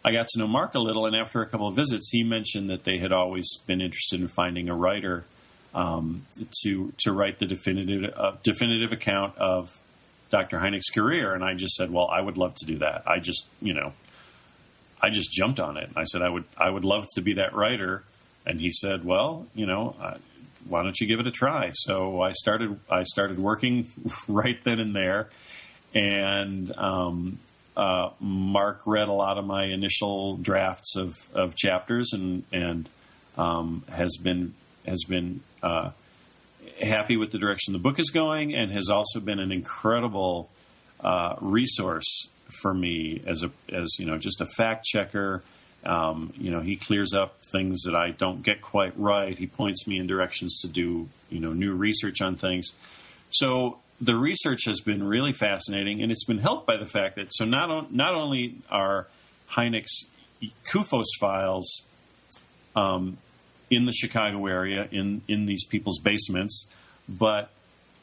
I got to know Mark a little, and after a couple of visits, he mentioned that they had always been interested in finding a writer to write the definitive account of Dr. Hynek's career. And I just said, well, I would love to do that. I just jumped on it. I said, I would love to be that writer. And he said, well, why don't you give it a try? So I started working right then and there, and Mark read a lot of my initial drafts of chapters and has been happy with the direction the book is going, and has also been an incredible resource for me as just a fact checker. He clears up things that I don't get quite right. He points me in directions to do, new research on things. So the research has been really fascinating, and it's been helped by the fact that, so not only are Hynek's CUFOS files in the Chicago area, in these people's basements, but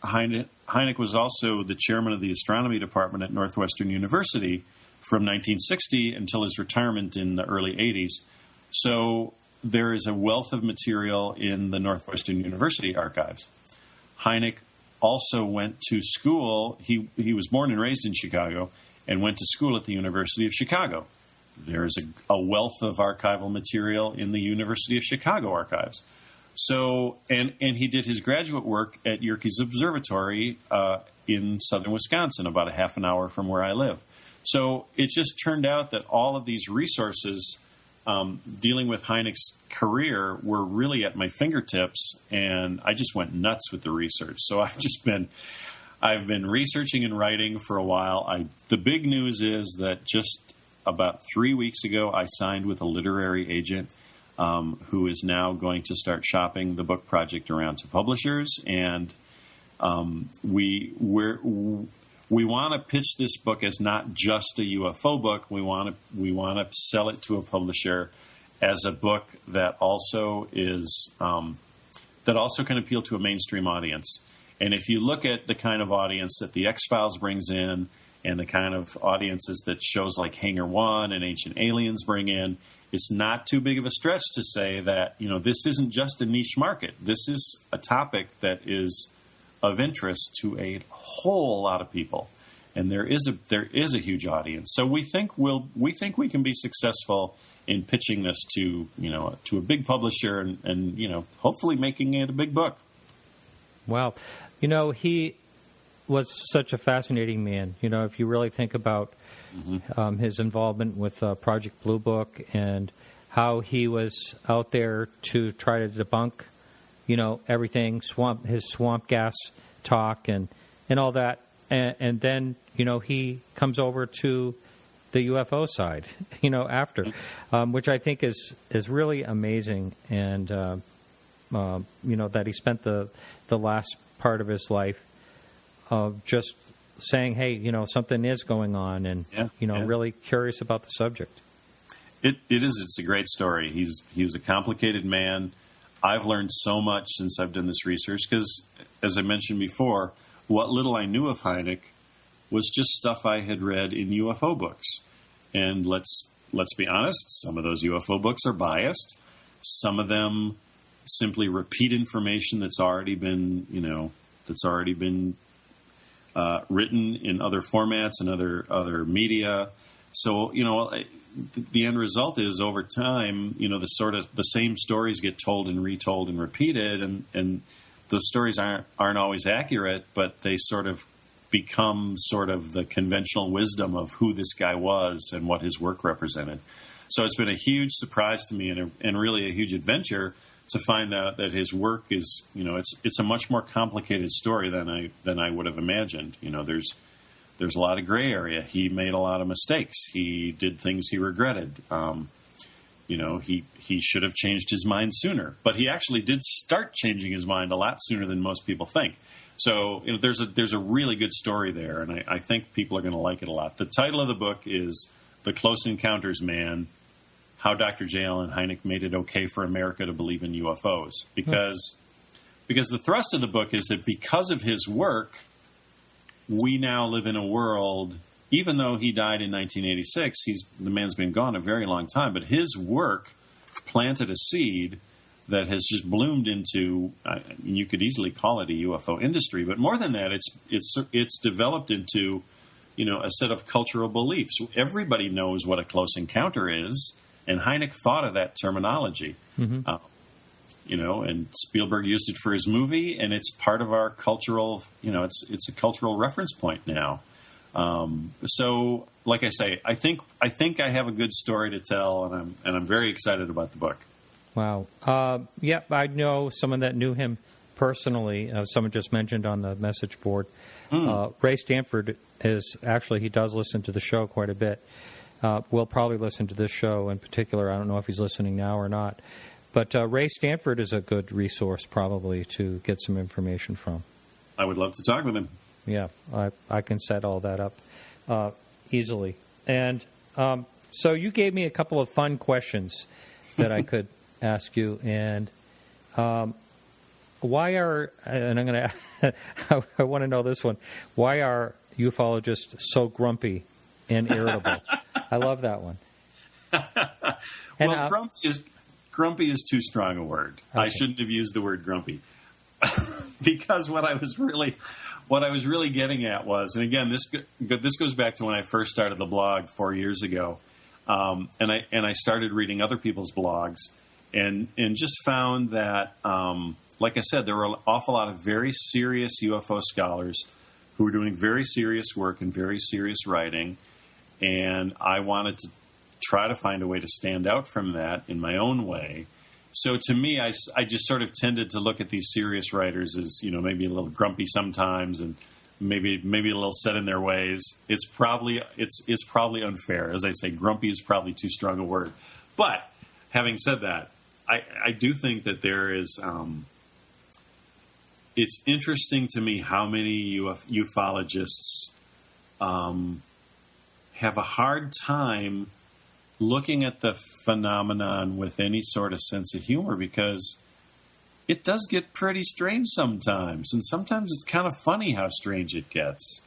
Hynek was also the chairman of the astronomy department at Northwestern University from 1960 until his retirement in the early 80s. So there is a wealth of material in the Northwestern University archives. Hynek also went to school. He was born and raised in Chicago and went to school at the University of Chicago. There is a wealth of archival material in the University of Chicago archives. So, and he did his graduate work at Yerkes Observatory in southern Wisconsin, about a half an hour from where I live. So it just turned out that all of these resources dealing with Hynek's career were really at my fingertips, and I just went nuts with the research. So I've been researching and writing for a while. The big news is that just about 3 weeks ago, I signed with a literary agent who is now going to start shopping the book project around to publishers, and we want to pitch this book as not just a UFO book. We want to sell it to a publisher as a book that also is that also can appeal to a mainstream audience. And if you look at the kind of audience that the X-Files brings in, and the kind of audiences that shows like Hangar One and Ancient Aliens bring in, it's not too big of a stretch to say that, this isn't just a niche market. This is a topic that is of interest to a whole lot of people. And there is a huge audience. So we think we can be successful in pitching this to a big publisher and hopefully making it a big book. Wow. He was such a fascinating man. If you really think about his involvement with Project Blue Book and how he was out there to try to debunk, everything, his swamp gas talk and all that. And then, he comes over to the UFO side, after, which I think is really amazing. And, that he spent the last part of his life just saying, hey, something is going on and, really curious about the subject. It's a great story. He was a complicated man. I've learned so much since I've done this research because, as I mentioned before, what little I knew of Hynek was just stuff I had read in UFO books. And let's be honest, some of those UFO books are biased. Some of them simply repeat information that's already been written in other formats and other media. So, the end result is over time, the same stories get told and retold and repeated, and those stories aren't always accurate, but they sort of become sort of the conventional wisdom of who this guy was and what his work represented. So it's been a huge surprise to me and really a huge adventure to find out that his work is, it's a much more complicated story than I would have imagined. There's a lot of gray area. He made a lot of mistakes. He did things he regretted. He should have changed his mind sooner, but he actually did start changing his mind a lot sooner than most people think. So there's a really good story there, and I think people are going to like it a lot. The title of the book is The Close Encounters Man, How Dr. J. Allen Hynek Made It Okay for America to Believe in UFOs. Because the thrust of the book is that because of his work, we now live in a world, even though he died in 1986, the man's been gone a very long time, but his work planted a seed that has just bloomed into, you could easily call it a UFO industry, but more than that, it's developed into, a set of cultural beliefs. Everybody knows what a close encounter is, and Hynek thought of that terminology. Mm-hmm. And Spielberg used it for his movie, and it's part of our cultural, it's a cultural reference point now. So, like I say, I think I have a good story to tell, and I'm very excited about the book. Wow. I know someone that knew him personally. Someone just mentioned on the message board. Ray Stanford he does listen to the show quite a bit. We'll probably listen to this show in particular. I don't know if he's listening now or not. But Ray Stanford is a good resource probably to get some information from. I would love to talk with him. Yeah, I can set all that up easily. And so you gave me a couple of fun questions that I could ask you. And why are, and I'm going to, I want to know this one, why are ufologists so grumpy and irritable? I love that one. And, grumpy is too strong a word. Okay. I shouldn't have used the word grumpy. Because what I was really getting at was, and again, this goes back to when I first started the blog 4 years ago, and I started reading other people's blogs, and just found that, like I said, there were an awful lot of very serious UFO scholars who were doing very serious work and very serious writing, and I wanted to try to find a way to stand out from that in my own way. So to me, I just sort of tended to look at these serious writers as, maybe a little grumpy sometimes and maybe a little set in their ways. It's probably unfair. As I say, grumpy is probably too strong a word. But having said that, I do think that there is, it's interesting to me how many ufologists have a hard time looking at the phenomenon with any sort of sense of humor, because it does get pretty strange sometimes, and sometimes it's kind of funny how strange it gets.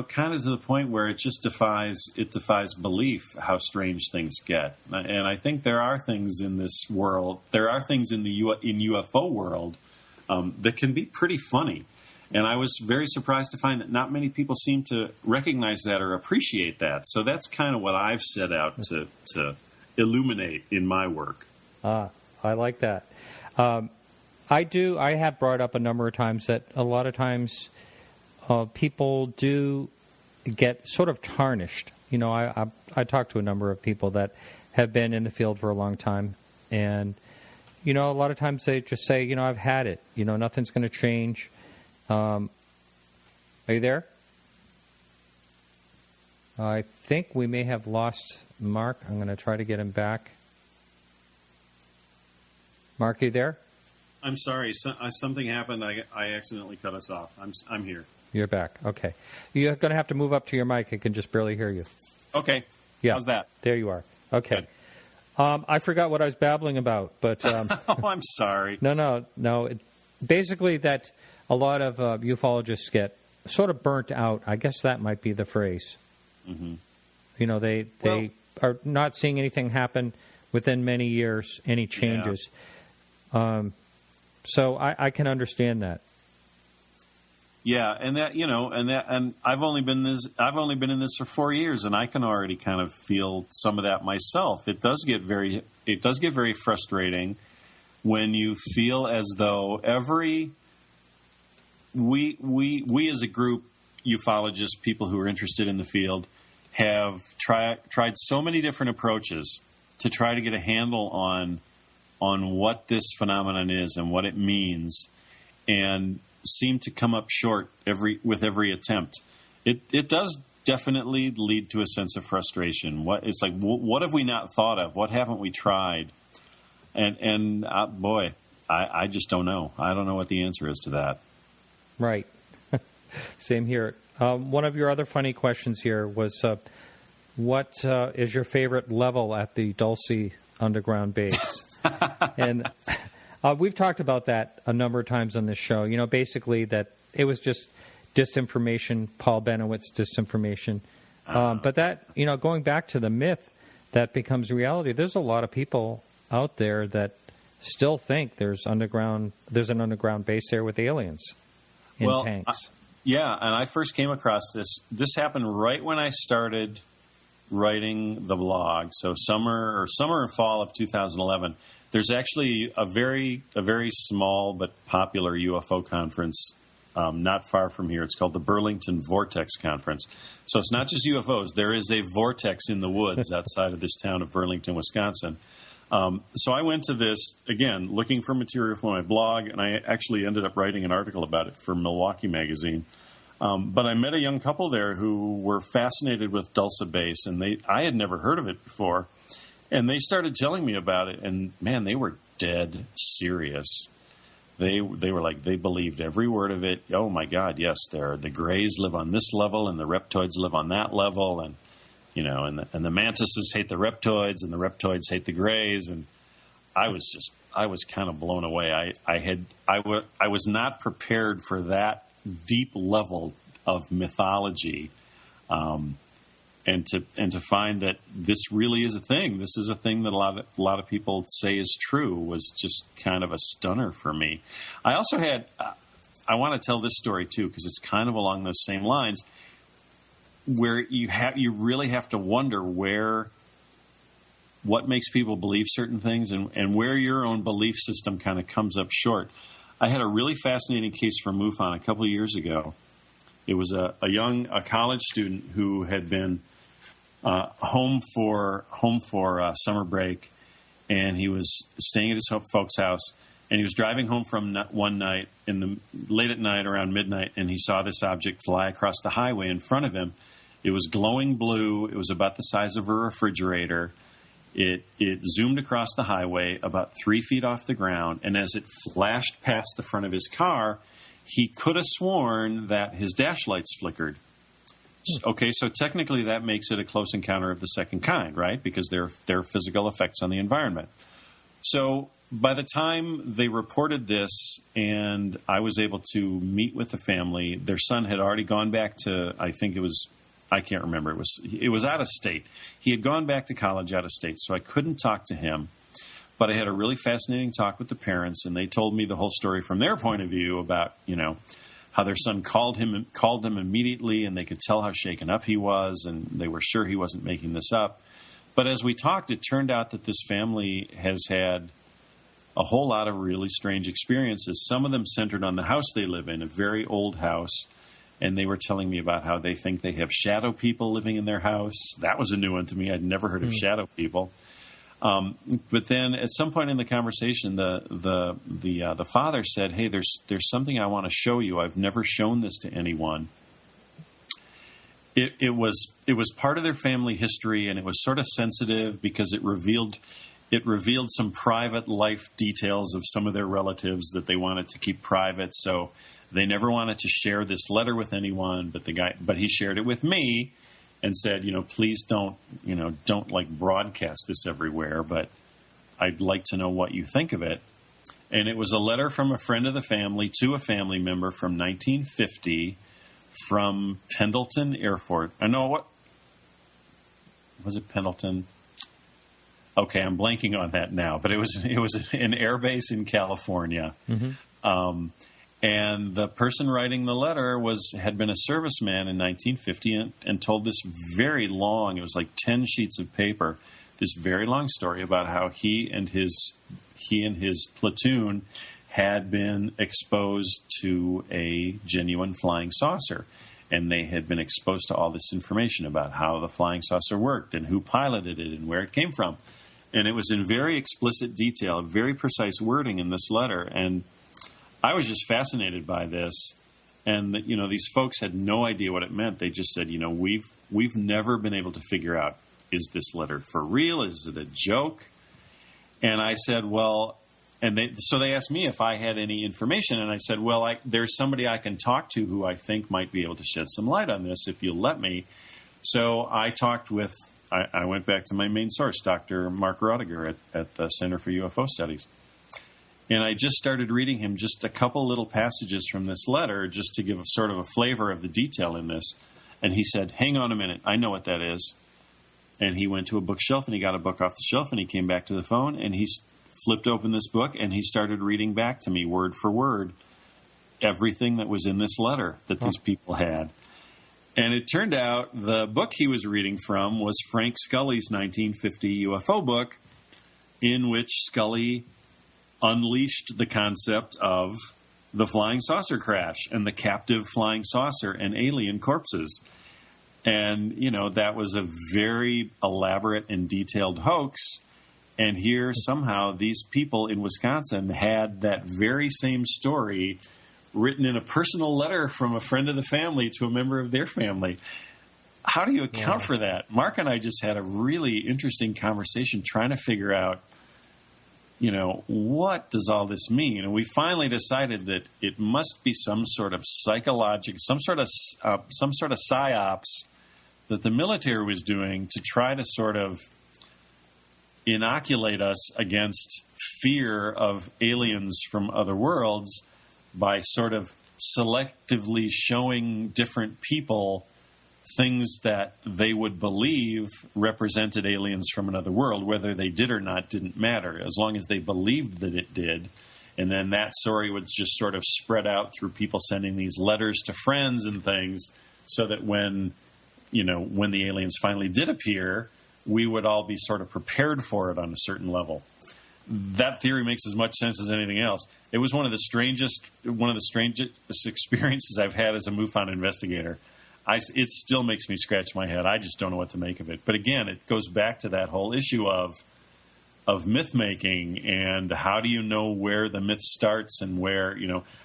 kind of to the point where it just defies belief how strange things get. And I think there are things in this world, there are things in the UFO world that can be pretty funny. And I was very surprised to find that not many people seem to recognize that or appreciate that. So that's kind of what I've set out to illuminate in my work. I like that. I have brought up a number of times that a lot of times people do get sort of tarnished. I talked to a number of people that have been in the field for a long time, and a lot of times they just say, I've had it. Nothing's going to change. Are you there? I think we may have lost Mark. I'm going to try to get him back. Mark, are you there? I'm sorry. Something happened. I accidentally cut us off. I'm here. You're back. Okay. You're going to have to move up to your mic. I can just barely hear you. Okay. Yeah. How's that? There you are. Okay. I forgot what I was babbling about, but... oh, I'm sorry. No. Basically, that a lot of ufologists get sort of burnt out. I guess that might be the phrase. Mm-hmm. They are not seeing anything happen within many years, any changes. Yeah. So I can understand that. Yeah, and I've only been in this for 4 years, and I can already kind of feel some of that myself. It does get very frustrating when you feel as though we as a group, ufologists, people who are interested in the field, have tried so many different approaches to try to get a handle on what this phenomenon is and what it means, and seem to come up short with every attempt. It does definitely lead to a sense of frustration. It's like, what have we not thought of? What haven't we tried? And boy, I just don't know. I don't know what the answer is to that. Right. Same here. One of your other funny questions here was, what is your favorite level at the Dulce underground base? And we've talked about that a number of times on this show. Basically that it was just disinformation, Paul Benowitz disinformation. But that, going back to the myth that becomes reality, there's a lot of people out there that still think there's an underground base there with aliens in tanks. Yeah, and I first came across this. This happened right when I started writing the blog. So summer and fall of 2011. There's actually a very small but popular UFO conference not far from here. It's called the Burlington Vortex Conference. So it's not just UFOs. There is a vortex in the woods outside of this town of Burlington, Wisconsin. So I went to this, again, looking for material for my blog, and I actually ended up writing an article about it for Milwaukee Magazine. But I met a young couple there who were fascinated with Dulce Base, and I had never heard of it before. And they started telling me about it, and man, they were dead serious. They were like, they believed every word of it. Oh my God, yes, the Greys live on this level, and the Reptoids live on that level, and and the Mantises hate the Reptoids, and the Reptoids hate the Greys, and I was kind of blown away. I was not prepared for that deep level of mythology. And to find that this really is a thing. This is a thing that a lot of people say is true was just kind of a stunner for me. I also had I want to tell this story too because it's kind of along those same lines, where you really have to wonder what makes people believe certain things and where your own belief system kind of comes up short. I had a really fascinating case from MUFON a couple of years ago. It was a college student who had been home for summer break, and he was staying at his folks' house, and he was driving home from one night late at night around midnight, and he saw this object fly across the highway in front of him. It was glowing blue. It was about the size of a refrigerator. It zoomed across the highway about 3 feet off the ground, and as it flashed past the front of his car, he could have sworn that his dash lights flickered. Okay, so technically that makes it a close encounter of the second kind, right? Because there are physical effects on the environment. So by the time they reported this and I was able to meet with the family, their son had already gone back to, I can't remember, it was out of state. He had gone back to college out of state, so I couldn't talk to him. But I had a really fascinating talk with the parents, and they told me the whole story from their point of view about, how their son called them immediately, and they could tell how shaken up he was, and they were sure he wasn't making this up. But as we talked, it turned out that this family has had a whole lot of really strange experiences. Some of them centered on the house they live in, a very old house, and they were telling me about how they think they have shadow people living in their house. That was a new one to me. I'd never heard of shadow people. But then at some point in the conversation, the father said, "Hey, there's something I want to show you. I've never shown this to anyone." It was part of their family history, and it was sort of sensitive because it revealed some private life details of some of their relatives that they wanted to keep private. So they never wanted to share this letter with anyone, but he shared it with me. And said, please don't like broadcast this everywhere, but I'd like to know what you think of it. And it was a letter from a friend of the family to a family member from 1950 from Pendleton Air Force. I know what was it, Pendleton? Okay, I'm blanking on that now, but it was an air base in California. Mm-hmm. And the person writing the letter had been a serviceman in 1950 and told this very long, it was like 10 sheets of paper, this very long story about how he and his platoon had been exposed to a genuine flying saucer. And they had been exposed to all this information about how the flying saucer worked and who piloted it and where it came from. And it was in very explicit detail, very precise wording in this letter. And I was just fascinated by this, and these folks had no idea what it meant. They just said, we've never been able to figure out, is this letter for real? Is it a joke? And I said, well, so they asked me if I had any information, and I said, well, there's somebody I can talk to who I think might be able to shed some light on this if you'll let me. So I talked with, I went back to my main source, Dr. Mark Roediger at the Center for UFO Studies. And I just started reading him just a couple little passages from this letter just to give a sort of a flavor of the detail in this. And he said, hang on a minute, I know what that is. And he went to a bookshelf and he got a book off the shelf and he came back to the phone and he flipped open this book and he started reading back to me word for word everything that was in this letter that these people had. And it turned out the book he was reading from was Frank Scully's 1950 UFO book, in which Scully unleashed the concept of the flying saucer crash and the captive flying saucer and alien corpses. And, that was a very elaborate and detailed hoax. And here, somehow, these people in Wisconsin had that very same story written in a personal letter from a friend of the family to a member of their family. How do you account for that? Mark and I just had a really interesting conversation trying to figure out, what does all this mean? And we finally decided that it must be some sort of psychological, some sort of psyops that the military was doing to try to sort of inoculate us against fear of aliens from other worlds by sort of selectively showing different people things that they would believe represented aliens from another world. Whether they did or not didn't matter, as long as they believed that it did. And then that story would just sort of spread out through people sending these letters to friends and things, so that when the aliens finally did appear, we would all be sort of prepared for it on a certain level. That theory makes as much sense as anything else. It was one of the strangest experiences I've had as a MUFON investigator. It still makes me scratch my head. I just don't know what to make of it. But again, it goes back to that whole issue of myth making, and how do you know where the myth starts and where,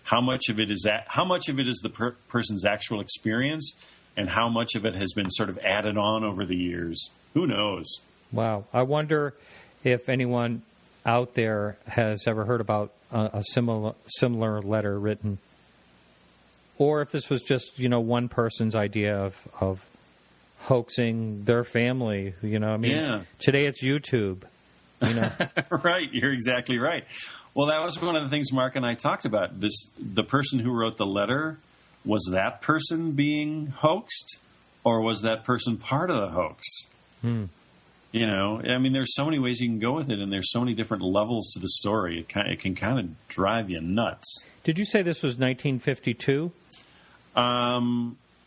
how much of it is the person's actual experience, and how much of it has been sort of added on over the years. Who knows? Wow. I wonder if anyone out there has ever heard about a similar letter written, or if this was just, one person's idea of hoaxing their family. Today it's YouTube. You know? Right. You're exactly right. Well, that was one of the things Mark and I talked about. The person who wrote the letter, was that person being hoaxed, or was that person part of the hoax? You know, I mean, there's so many ways you can go with it, and there's so many different levels to the story. It can kind of drive you nuts. Did you say this was 1952?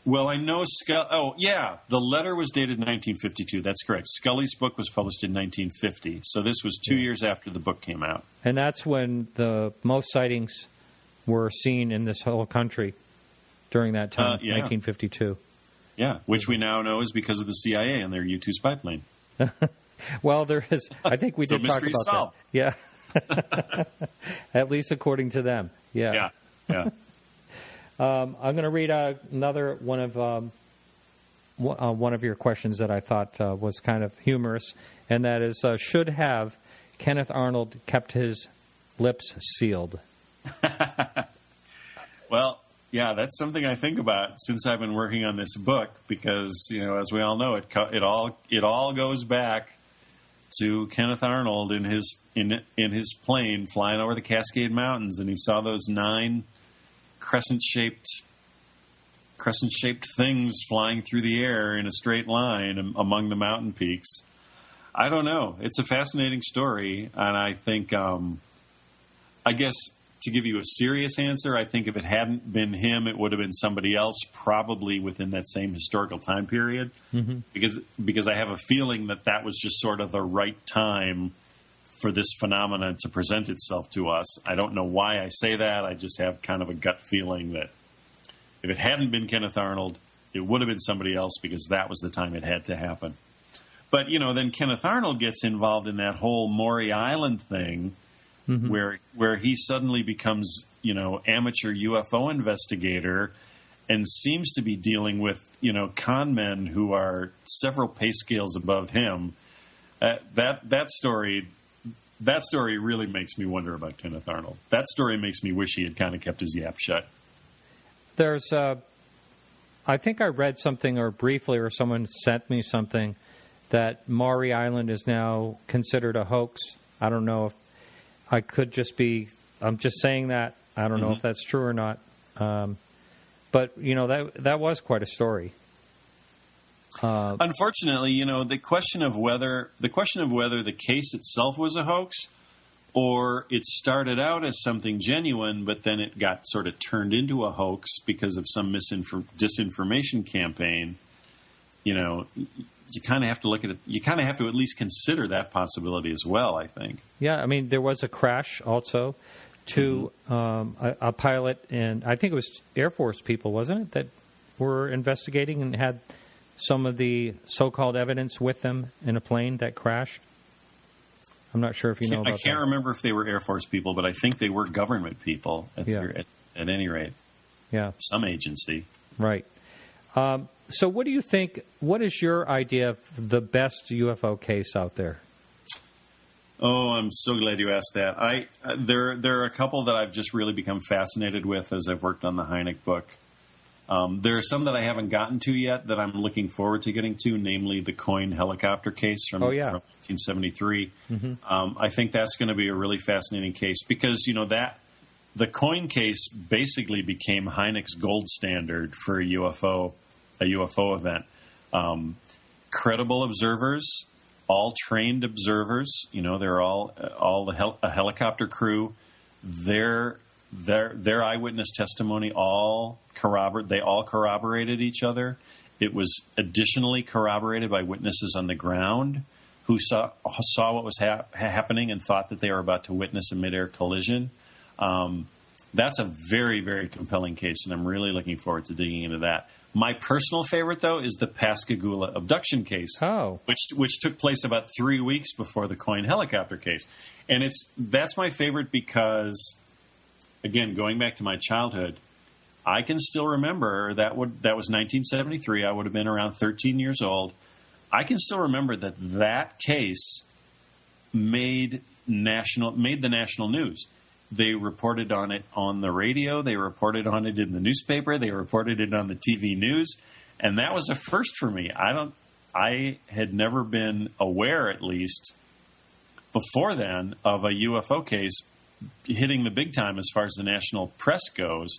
Well, I know oh, yeah, the letter was dated 1952. That's correct. Scully's book was published in 1950, so this was 2 years after the book came out. And that's when the most sightings were seen in this whole country during that time, 1952. Yeah, which we now know is because of the CIA and their U-2 spy plane. Well, there is. I think we did talk about solved. that. Yeah, at least according to them. Yeah. I'm going to read another one of your questions that I thought was kind of humorous, and that is, should have Kenneth Arnold kept his lips sealed? Well, yeah, that's something I think about since I've been working on this book, because, you know, as we all know, it all goes back to Kenneth Arnold in his plane flying over the Cascade Mountains, and he saw those 9 crescent-shaped things flying through the air in a straight line among the mountain peaks. I don't know. It's a fascinating story, and I think, I guess, to give you a serious answer, I think if it hadn't been him, it would have been somebody else, probably within that same historical time period, because I have a feeling that was just sort of the right time for this phenomenon to present itself to us. I don't know why I say that. I just have kind of a gut feeling that if it hadn't been Kenneth Arnold, it would have been somebody else, because that was the time it had to happen. But, you know, then Kenneth Arnold gets involved in that whole Maury Island thing, where he suddenly becomes, you know, amateur UFO investigator and seems to be dealing with, you know, con men who are several pay scales above him. That story really makes me wonder about Kenneth Arnold. That story makes me wish he had kind of kept his yap shut. There's, I think I read something, or briefly, or someone sent me something, that Maury Island is now considered a hoax. I don't know if I could just be, I'm just saying that. I don't know if that's true or not. But, you know, that was quite a story. Unfortunately, you know, the question of whether the case itself was a hoax, or it started out as something genuine, but then it got sort of turned into a hoax because of some disinformation campaign, you know, you kind of have to look at it. You kind of have to at least consider that possibility as well, I think. Yeah, I mean, there was a crash also to a pilot, and I think it was Air Force people, wasn't it, that were investigating and had some of the so-called evidence with them in a plane that crashed? I'm not sure if you know about that. I can't remember if they were Air Force people, but I think they were government people at any rate. Yeah. Some agency. Right. So what do you think, what is your idea of the best UFO case out there? Oh, I'm so glad you asked that. There are a couple that I've just really become fascinated with as I've worked on the Hynek book. There are some that I haven't gotten to yet that I'm looking forward to getting to, namely the Coyne helicopter case from 1973. I think that's going to be a really fascinating case because, you know, the Coyne case basically became Hynek's gold standard for a UFO event. Credible observers, all trained observers, you know, they're all a helicopter crew. Their eyewitness testimony they all corroborated each other. It was additionally corroborated by witnesses on the ground who saw what was happening and thought that they were about to witness a midair collision. That's a very, very compelling case, and I'm really looking forward to digging into that. My personal favorite, though, is the Pascagoula abduction case, which took place about 3 weeks before the Coyne helicopter case. And that's my favorite because, again, going back to my childhood, I can still remember that was 1973. I would have been around 13 years old. I can still remember that case made the national news. They reported on it on the radio. They reported on it in the newspaper. They reported it on the TV news. And that was a first for me. I had never been aware, at least, before then of a UFO case hitting the big time as far as the national press goes.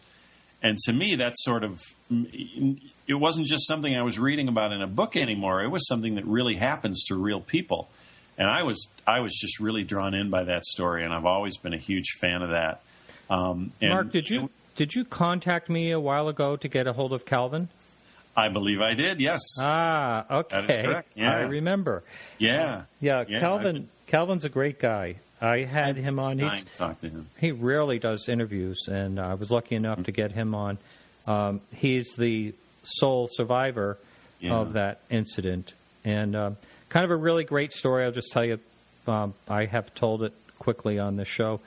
And to me, that's sort of, it wasn't just something I was reading about in a book anymore. It was something that really happens to real people. And I was just really drawn in by that story, and I've always been a huge fan of that. Mark, did you contact me a while ago to get a hold of Calvin? I believe I did, yes. Ah, okay. That is correct. Yeah. I remember. Yeah. Calvin's a great guy. I had him on. Dying to talk to him. He rarely does interviews, and I was lucky enough to get him on. He's the sole survivor of that incident, and kind of a really great story. I'll just tell you, I have told it quickly on the show.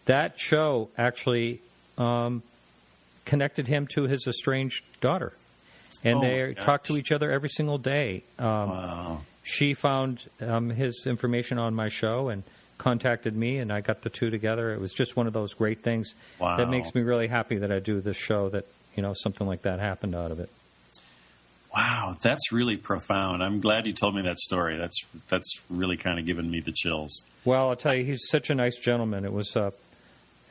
That show actually connected him to his estranged daughter, and they talk to each other every single day. Wow. She found his information on my show and contacted me, and I got the two together. It was just one of those great things that makes me really happy that I do this show, that, something like that happened out of it. Wow, that's really profound. I'm glad you told me that story. That's really kind of given me the chills. Well, I'll tell you, he's such a nice gentleman. It was a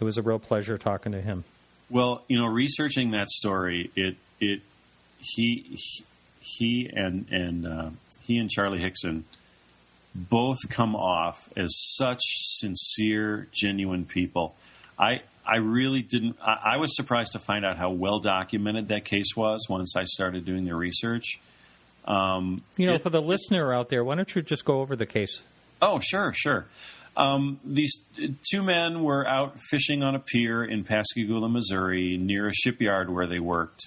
real pleasure talking to him. Well, researching that story, he and Charlie Hickson both come off as such sincere, genuine people. I really didn't. I was surprised to find out how well documented that case was once I started doing the research. For the listener out there, why don't you just go over the case? Oh, sure. These two men were out fishing on a pier in Pascagoula, Missouri, near a shipyard where they worked.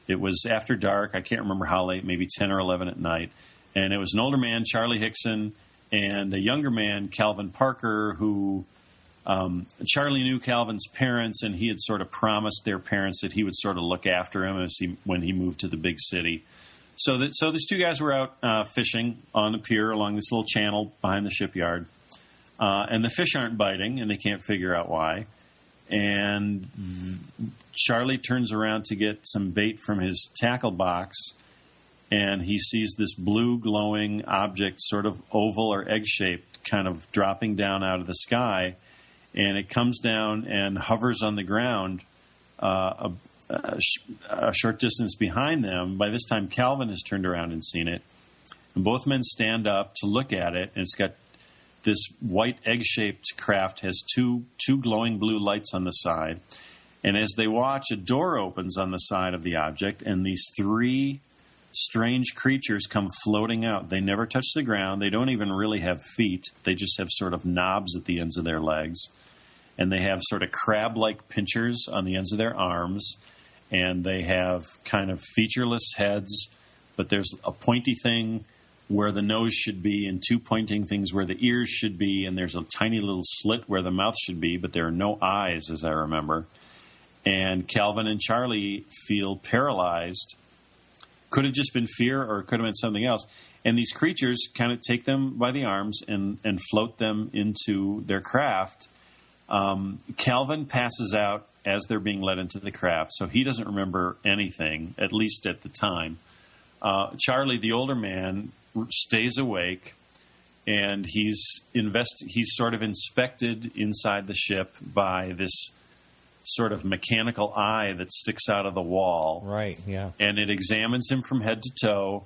It was after dark. I can't remember how late, maybe 10 or 11 at night. And it was an older man, Charlie Hickson, and a younger man, Calvin Parker, who Charlie knew Calvin's parents, and he had sort of promised their parents that he would sort of look after him when he moved to the big city. So these two guys were out fishing on the pier along this little channel behind the shipyard, and the fish aren't biting, and they can't figure out why. And Charlie turns around to get some bait from his tackle box, and he sees this blue glowing object, sort of oval or egg-shaped, kind of dropping down out of the sky. And it comes down and hovers on the ground a short distance behind them. By this time, Calvin has turned around and seen it. And both men stand up to look at it, and it's got this white egg-shaped craft, has two glowing blue lights on the side. And as they watch, a door opens on the side of the object, and these three strange creatures come floating out. They never touch the ground. They don't even really have feet. They just have sort of knobs at the ends of their legs. And they have sort of crab-like pinchers on the ends of their arms. And they have kind of featureless heads, but there's a pointy thing where the nose should be and two pointing things where the ears should be. And there's a tiny little slit where the mouth should be, but there are no eyes, as I remember. And Calvin and Charlie feel paralyzed. Could have just been fear, or it could have been something else. And these creatures kind of take them by the arms and float them into their craft. Calvin passes out as they're being led into the craft, so he doesn't remember anything, at least at the time. Charlie, the older man, stays awake, and he's sort of inspected inside the ship by this sort of mechanical eye that sticks out of the wall. Right, yeah. And it examines him from head to toe,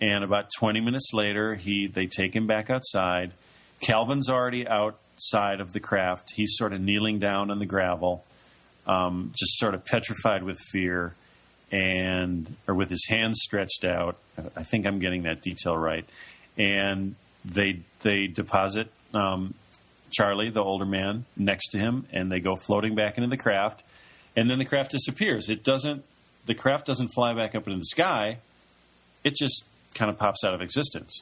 and about 20 minutes later, they take him back outside. Calvin's already outside of the craft. He's sort of kneeling down on the gravel, just sort of petrified with fear, or with his hands stretched out. I think I'm getting that detail right. And they deposit Charlie, the older man, next to him, and they go floating back into the craft, and then the craft disappears. The craft doesn't fly back up into the sky. It just kind of pops out of existence,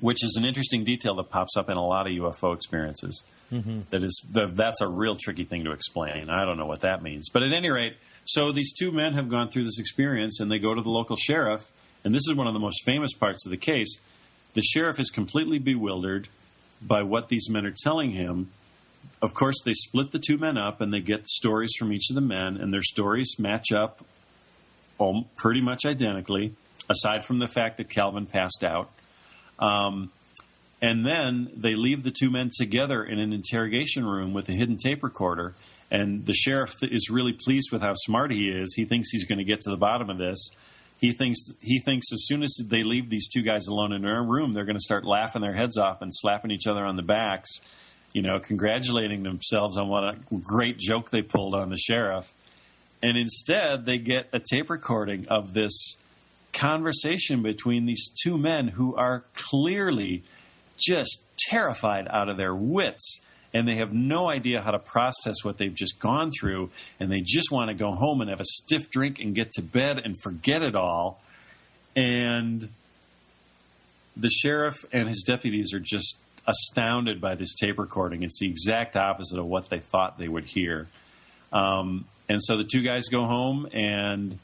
which is an interesting detail that pops up in a lot of UFO experiences. Mm-hmm. That's a real tricky thing to explain. I don't know what that means. But at any rate, so these two men have gone through this experience, and they go to the local sheriff, and this is one of the most famous parts of the case. The sheriff is completely bewildered by what these men are telling him. Of course, they split the two men up, and they get stories from each of the men, and their stories match up pretty much identically, aside from the fact that Calvin passed out. And then they leave the two men together in an interrogation room with a hidden tape recorder. And the sheriff is really pleased with how smart he is. He thinks he's going to get to the bottom of this. He thinks as soon as they leave these two guys alone in their room, they're going to start laughing their heads off and slapping each other on the backs, congratulating themselves on what a great joke they pulled on the sheriff. And instead, they get a tape recording of this conversation between these two men who are clearly just terrified out of their wits, and they have no idea how to process what they've just gone through, and they just want to go home and have a stiff drink and get to bed and forget it all. And the sheriff and his deputies are just astounded by this tape recording. It's the exact opposite of what they thought they would hear. And so the two guys go home, and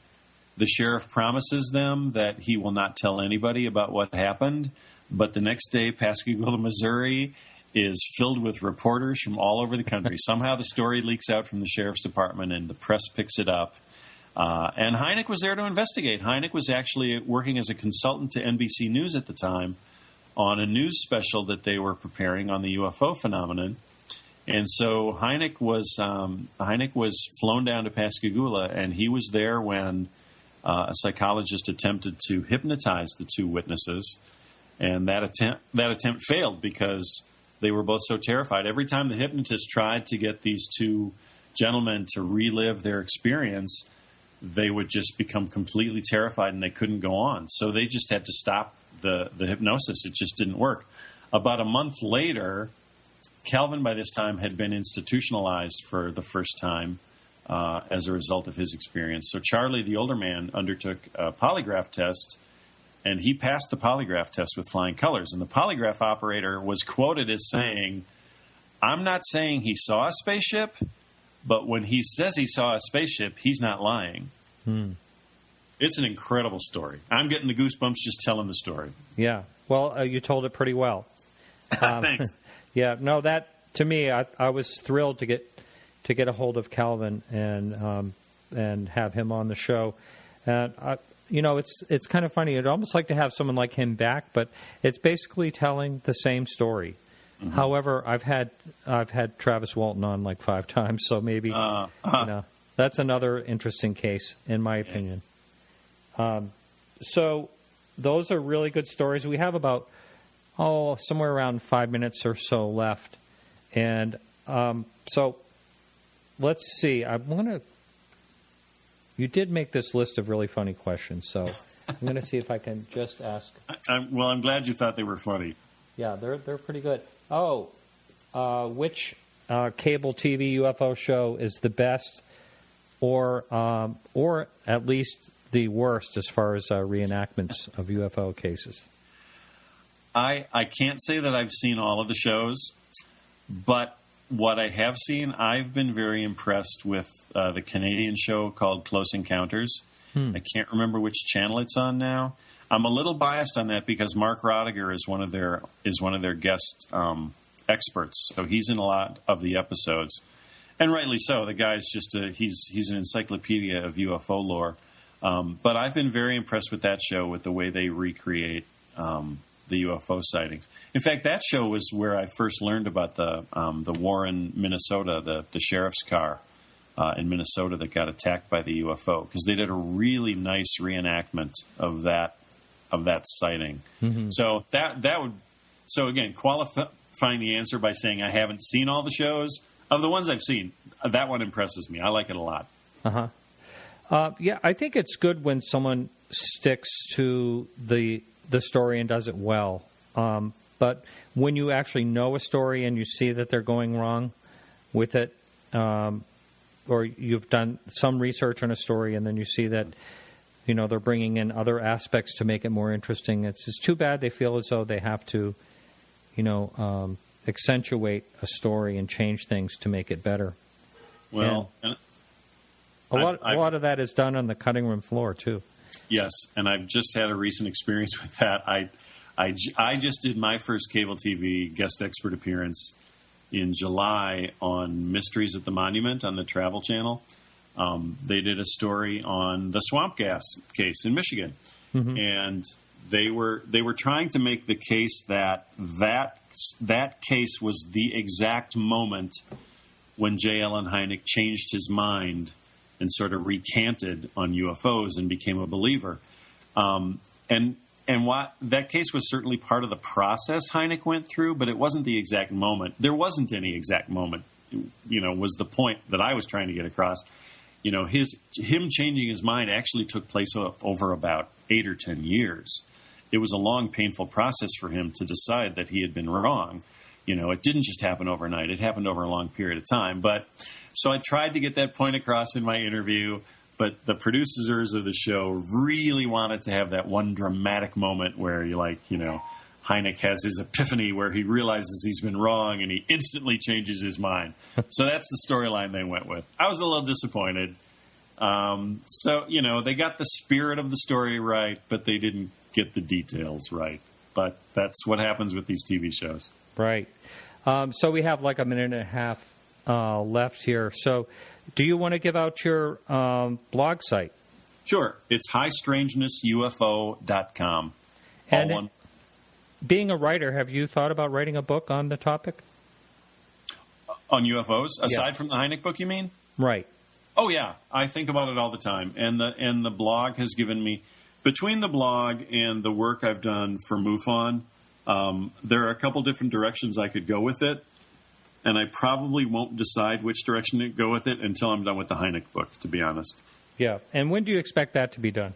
the sheriff promises them that he will not tell anybody about what happened. But the next day, Pascagoula, Missouri is filled with reporters from all over the country. Somehow the story leaks out from the sheriff's department, and the press picks it up. And Hynek was there to investigate. Hynek was actually working as a consultant to NBC News at the time on a news special that they were preparing on the UFO phenomenon. And so Hynek was flown down to Pascagoula, and he was there when a psychologist attempted to hypnotize the two witnesses. And that attempt failed because they were both so terrified. Every time the hypnotist tried to get these two gentlemen to relive their experience, they would just become completely terrified and they couldn't go on. So they just had to stop the hypnosis. It just didn't work. About a month later, Calvin by this time had been institutionalized for the first time as a result of his experience. So Charlie, the older man, undertook a polygraph test, and he passed the polygraph test with flying colors. And the polygraph operator was quoted as saying, "I'm not saying he saw a spaceship, but when he says he saw a spaceship, he's not lying." It's an incredible story. I'm getting the goosebumps just telling the story. Yeah. Well, you told it pretty well. Thanks. Yeah. No, that to me, I was thrilled to get a hold of Calvin and have him on the show. And it's kind of funny. I'd almost like to have someone like him back, but it's basically telling the same story. Mm-hmm. However, I've had Travis Walton on like 5 times, so maybe that's another interesting case, in my opinion. So those are really good stories. We have about somewhere around 5 minutes or so left, and so let's see. You did make this list of really funny questions, so I'm going to see if I can just ask. I'm glad you thought they were funny. Yeah, they're pretty good. Which cable TV UFO show is the best, or at least the worst as far as reenactments of UFO cases? I can't say that I've seen all of the shows, but what I have seen, I've been very impressed with the Canadian show called Close Encounters. I can't remember which channel it's on now. I'm a little biased on that because Mark Rodiger is one of their guest experts, so he's in a lot of the episodes, and rightly so. The guy's just he's an encyclopedia of UFO lore. But I've been very impressed with that show, with the way they recreate the UFO sightings. In fact, that show was where I first learned about the Warren, Minnesota, the sheriff's car in Minnesota that got attacked by the UFO, because they did a really nice reenactment of that sighting. Mm-hmm. So so again, qualifying the answer by saying I haven't seen all the shows. Of the ones I've seen, that one impresses me. I like it a lot. Yeah, I think it's good when someone sticks to the story and does it well. But when you actually know a story and you see that they're going wrong with it, or you've done some research on a story and then you see that they're bringing in other aspects to make it more interesting, it's too bad they feel as though they have to accentuate a story and change things to make it better. Well, a lot of that is done on the cutting room floor too. Yes, and I've just had a recent experience with that. I just did my first cable TV guest expert appearance in July on Mysteries at the Monument on the Travel Channel. They did a story on the swamp gas case in Michigan, mm-hmm. and They were trying to make the case that case was the exact moment when J. Allen Hynek changed his mind and sort of recanted on UFOs and became a believer. And what that case was certainly part of the process Hynek went through, but it wasn't the exact moment. There wasn't any exact moment, was the point that I was trying to get across. Him changing his mind actually took place over about 8 or 10 years. It was a long, painful process for him to decide that he had been wrong. It didn't just happen overnight. It happened over a long period of time. So I tried to get that point across in my interview, but the producers of the show really wanted to have that one dramatic moment where Hynek has his epiphany where he realizes he's been wrong and he instantly changes his mind. So that's the storyline they went with. I was a little disappointed. They got the spirit of the story right, but they didn't get the details right. But that's what happens with these TV shows. Right. So we have like a minute and a half left here. So do you want to give out your blog site? Sure. It's highstrangenessufo.com. And being a writer, have you thought about writing a book on the topic? On UFOs? Aside from the Hynek book, you mean? Right. Oh, yeah. I think about it all the time. And the blog has given me, between the blog and the work I've done for MUFON, there are a couple different directions I could go with it. And I probably won't decide which direction to go with it until I'm done with the Hynek book, to be honest. Yeah. And when do you expect that to be done?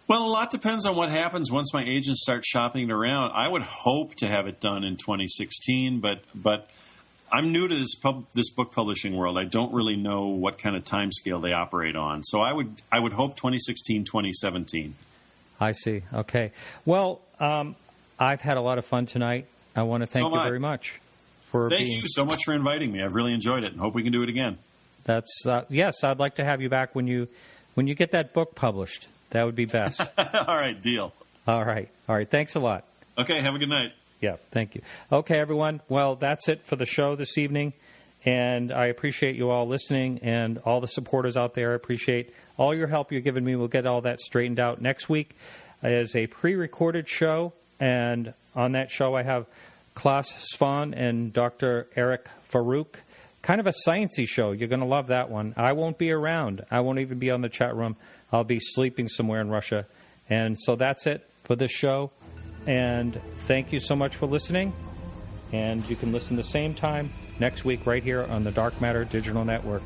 Well, a lot depends on what happens once my agent starts shopping it around. I would hope to have it done in 2016, but I'm new to this book publishing world. I don't really know what kind of time scale they operate on. So I would hope 2016, 2017. I see. Okay. Well, I've had a lot of fun tonight. I want to thank you very much. Thank you so much for inviting me. I've really enjoyed it and hope we can do it again. Yes, I'd like to have you back when you get that book published. That would be best. All right, deal. All right. Thanks a lot. Okay, have a good night. Yeah, thank you. Okay, everyone. Well, that's it for the show this evening, and I appreciate you all listening and all the supporters out there. I appreciate all your help you're giving me. We'll get all that straightened out. Next week is a pre-recorded show, and on that show I have Klaus Svan and Dr. Eric Farouk. Kind of a sciencey show. You're going to love that one. I won't be around. I won't even be on the chat room. I'll be sleeping somewhere in Russia. And so that's it for this show. And thank you so much for listening. And you can listen the same time next week right here on the Dark Matter Digital Network.